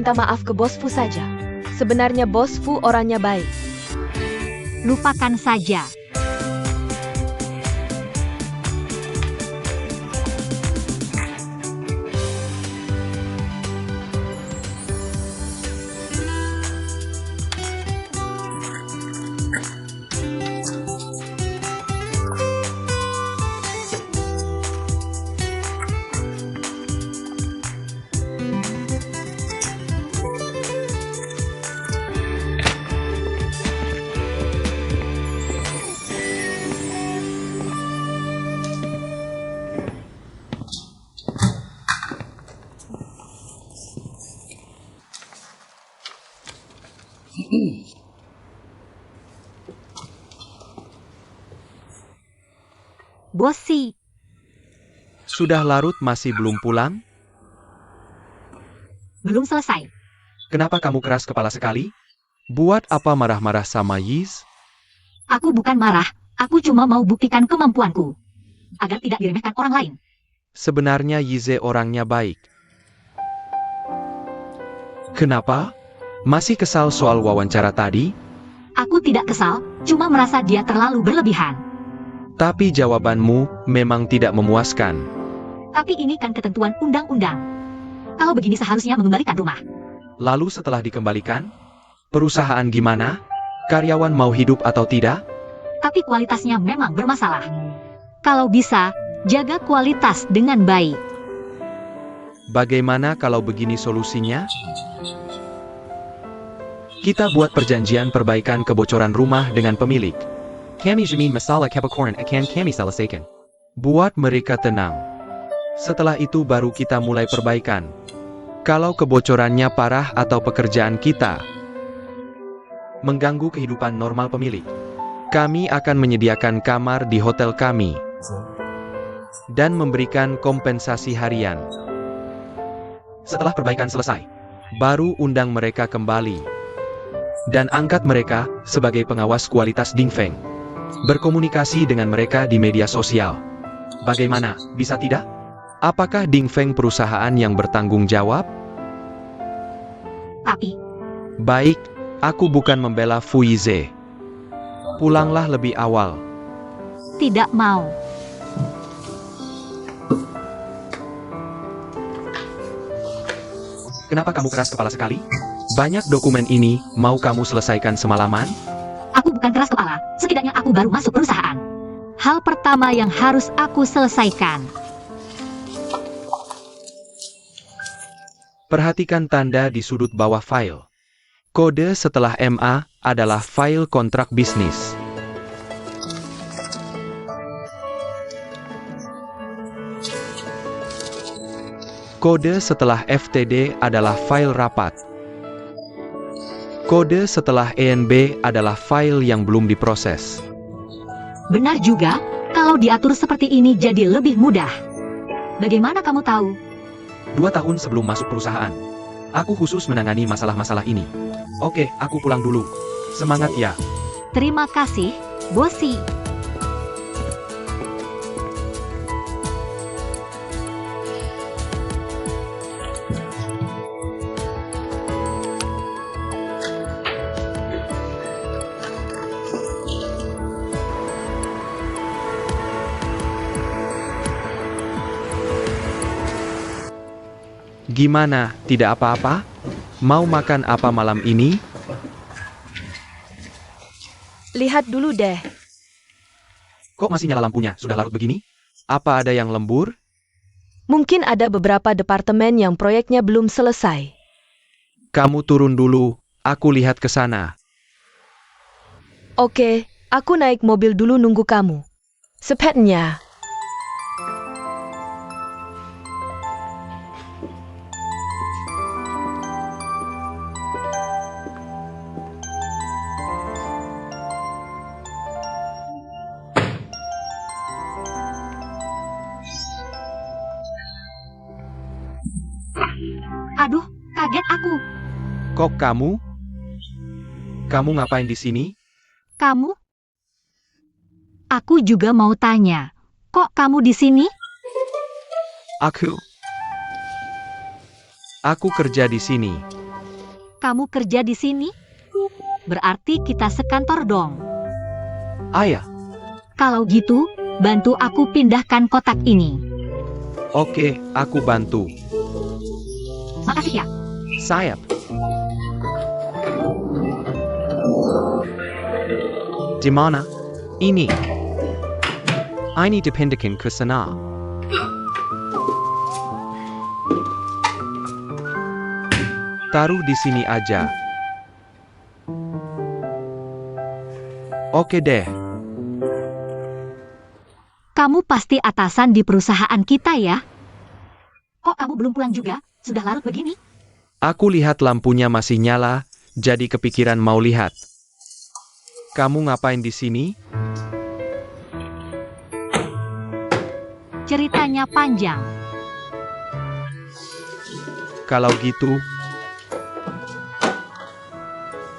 minta maaf ke Bos Fu saja. Sebenarnya Bos Fu orangnya baik. Lupakan saja. Bosi, Sudah larut masih belum pulang? belum selesai. Kenapa kamu keras kepala sekali? Buat apa marah-marah sama Yiz? Aku bukan marah, aku cuma mau buktikan kemampuanku. Agar tidak diremehkan orang lain. Sebenarnya Yize orangnya baik. Kenapa? Masih kesal soal wawancara tadi? Aku tidak kesal, cuma merasa dia terlalu berlebihan. Tapi jawabanmu memang tidak memuaskan. Tapi ini kan ketentuan undang-undang. Kalau begini seharusnya mengembalikan rumah. Lalu setelah dikembalikan, perusahaan gimana? Karyawan mau hidup atau tidak? Tapi kualitasnya memang bermasalah. Kalau bisa, jaga kualitas dengan baik. Bagaimana kalau begini solusinya? Kita buat perjanjian perbaikan kebocoran rumah dengan pemilik. Kami jamin masalah kebocoran akan kami selesaikan. Buat mereka tenang. Setelah itu baru kita mulai perbaikan. Kalau kebocorannya parah atau pekerjaan kita mengganggu kehidupan normal pemilik, kami akan menyediakan kamar di hotel kami dan memberikan kompensasi harian. Setelah perbaikan selesai, baru undang mereka kembali dan angkat mereka sebagai pengawas kualitas Dingfeng. Berkomunikasi dengan mereka di media sosial. Bagaimana, bisa tidak? Apakah Dingfeng perusahaan yang bertanggung jawab? Tapi, Baik, aku bukan membela Fu Yize. Pulanglah lebih awal. tidak mau. Kenapa kamu keras kepala sekali? Banyak dokumen ini, mau kamu selesaikan semalaman? Aku bukan keras kepala, setidaknya aku baru masuk perusahaan. Hal pertama yang harus aku selesaikan. Perhatikan tanda di sudut bawah file. Kode setelah MA adalah file kontrak bisnis. Kode setelah FTD adalah file rapat. Kode setelah ENB adalah file yang belum diproses. Benar juga, kalau diatur seperti ini jadi lebih mudah. Bagaimana kamu tahu? 2 tahun sebelum masuk perusahaan, aku khusus menangani masalah-masalah ini. Oke, aku pulang dulu. Semangat ya. Terima kasih, Bosi. Gimana, tidak apa-apa? Mau makan apa malam ini? Lihat dulu deh. Kok masih nyala lampunya? Sudah larut begini? Apa ada yang lembur? Mungkin ada beberapa departemen yang proyeknya belum selesai. Kamu turun dulu, aku lihat ke sana. Oke, aku naik mobil dulu nunggu kamu. Sepetnya. Aduh, kaget aku. Kok kamu? Kamu ngapain di sini? Kamu? Aku juga mau tanya. Kok kamu di sini? Aku kerja di sini. Kamu kerja di sini? Berarti kita sekantor dong. Ayah, Kalau gitu, bantu aku pindahkan kotak ini. oke, aku bantu. Makasih ya. Sayap. Di mana? Ini. Ini dipindahkan ke sana. Taruh di sini aja. Oke deh. Kamu pasti atasan di perusahaan kita ya? Kok kamu belum pulang juga? Sudah larut begini? Aku lihat lampunya masih nyala, jadi kepikiran mau lihat. Kamu ngapain di sini? Ceritanya panjang. Kalau gitu,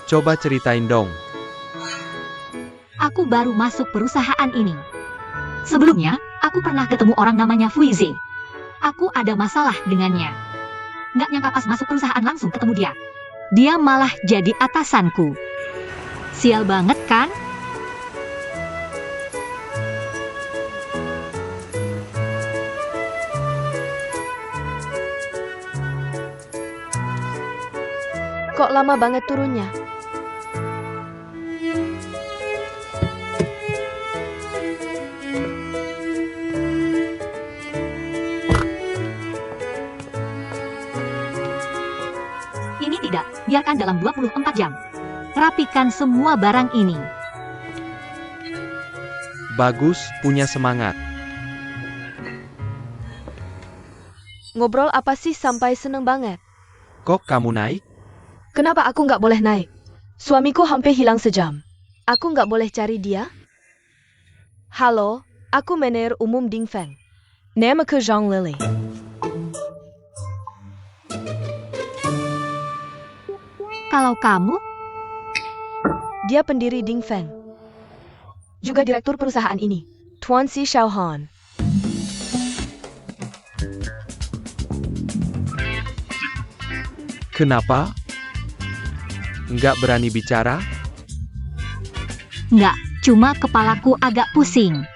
coba ceritain dong. Aku baru masuk perusahaan ini. Sebelumnya, aku pernah ketemu orang namanya Fuize. Aku ada masalah dengannya. Nggak nyangka pas masuk perusahaan langsung ketemu dia. Dia malah jadi atasanku. Sial banget kan? Kok lama banget turunnya? Ini tidak, biarkan dalam 24 jam. Rapikan semua barang ini. Bagus, punya semangat. Ngobrol apa sih sampai seneng banget? Kok kamu naik? Kenapa aku nggak boleh naik? Suamiku hampir hilang sejam. Aku nggak boleh cari dia? Halo, aku manajer umum Dingfeng. Namaku Zhang Lily. Kalau kamu, Dia pendiri Dingfeng. Juga direktur perusahaan ini. Tuan Si Xiaohan. Kenapa? Nggak berani bicara? nggak, cuma kepalaku agak pusing.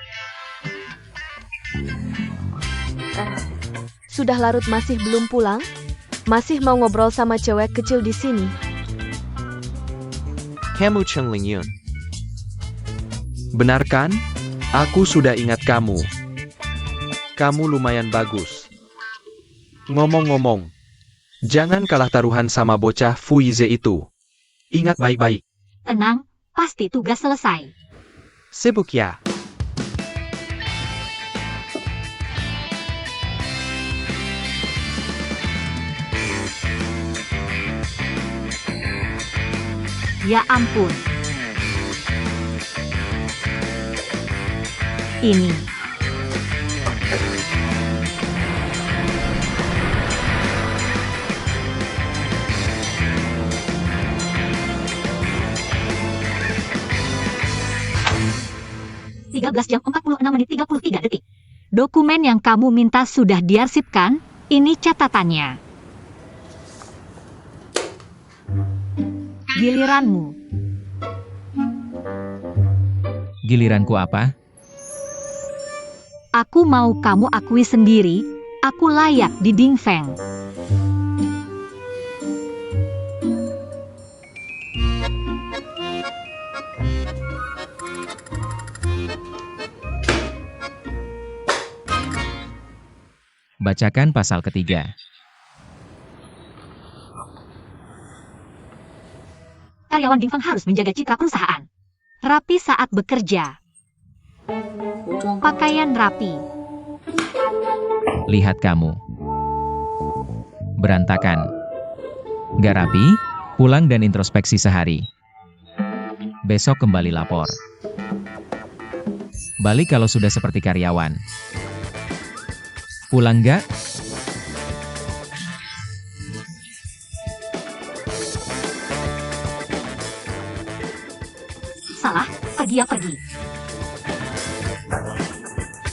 Sudah larut masih belum pulang? Masih mau ngobrol sama cewek kecil di sini? Kamu Chen Lingyun. Benar kan? Aku sudah ingat kamu. Kamu lumayan bagus. Ngomong-ngomong, jangan kalah taruhan sama bocah Fuize itu. Ingat baik-baik. Tenang, pasti tugas selesai. Sibuk ya. Ya ampun. Ini. (13 jam 46 menit 33 detik). Dokumen yang kamu minta sudah diarsipkan? Ini catatannya. Giliranmu. Giliranku apa? Aku mau kamu akui sendiri, aku layak di Dingfeng. Bacakan pasal ketiga. Karyawan Dingfeng harus menjaga citra perusahaan. Rapi saat bekerja. Pakaian rapi. Lihat kamu. Berantakan. Nggak rapi, pulang dan introspeksi sehari. Besok kembali lapor. Balik kalau sudah seperti karyawan. Pulang nggak? Salah, pergi ya pergi.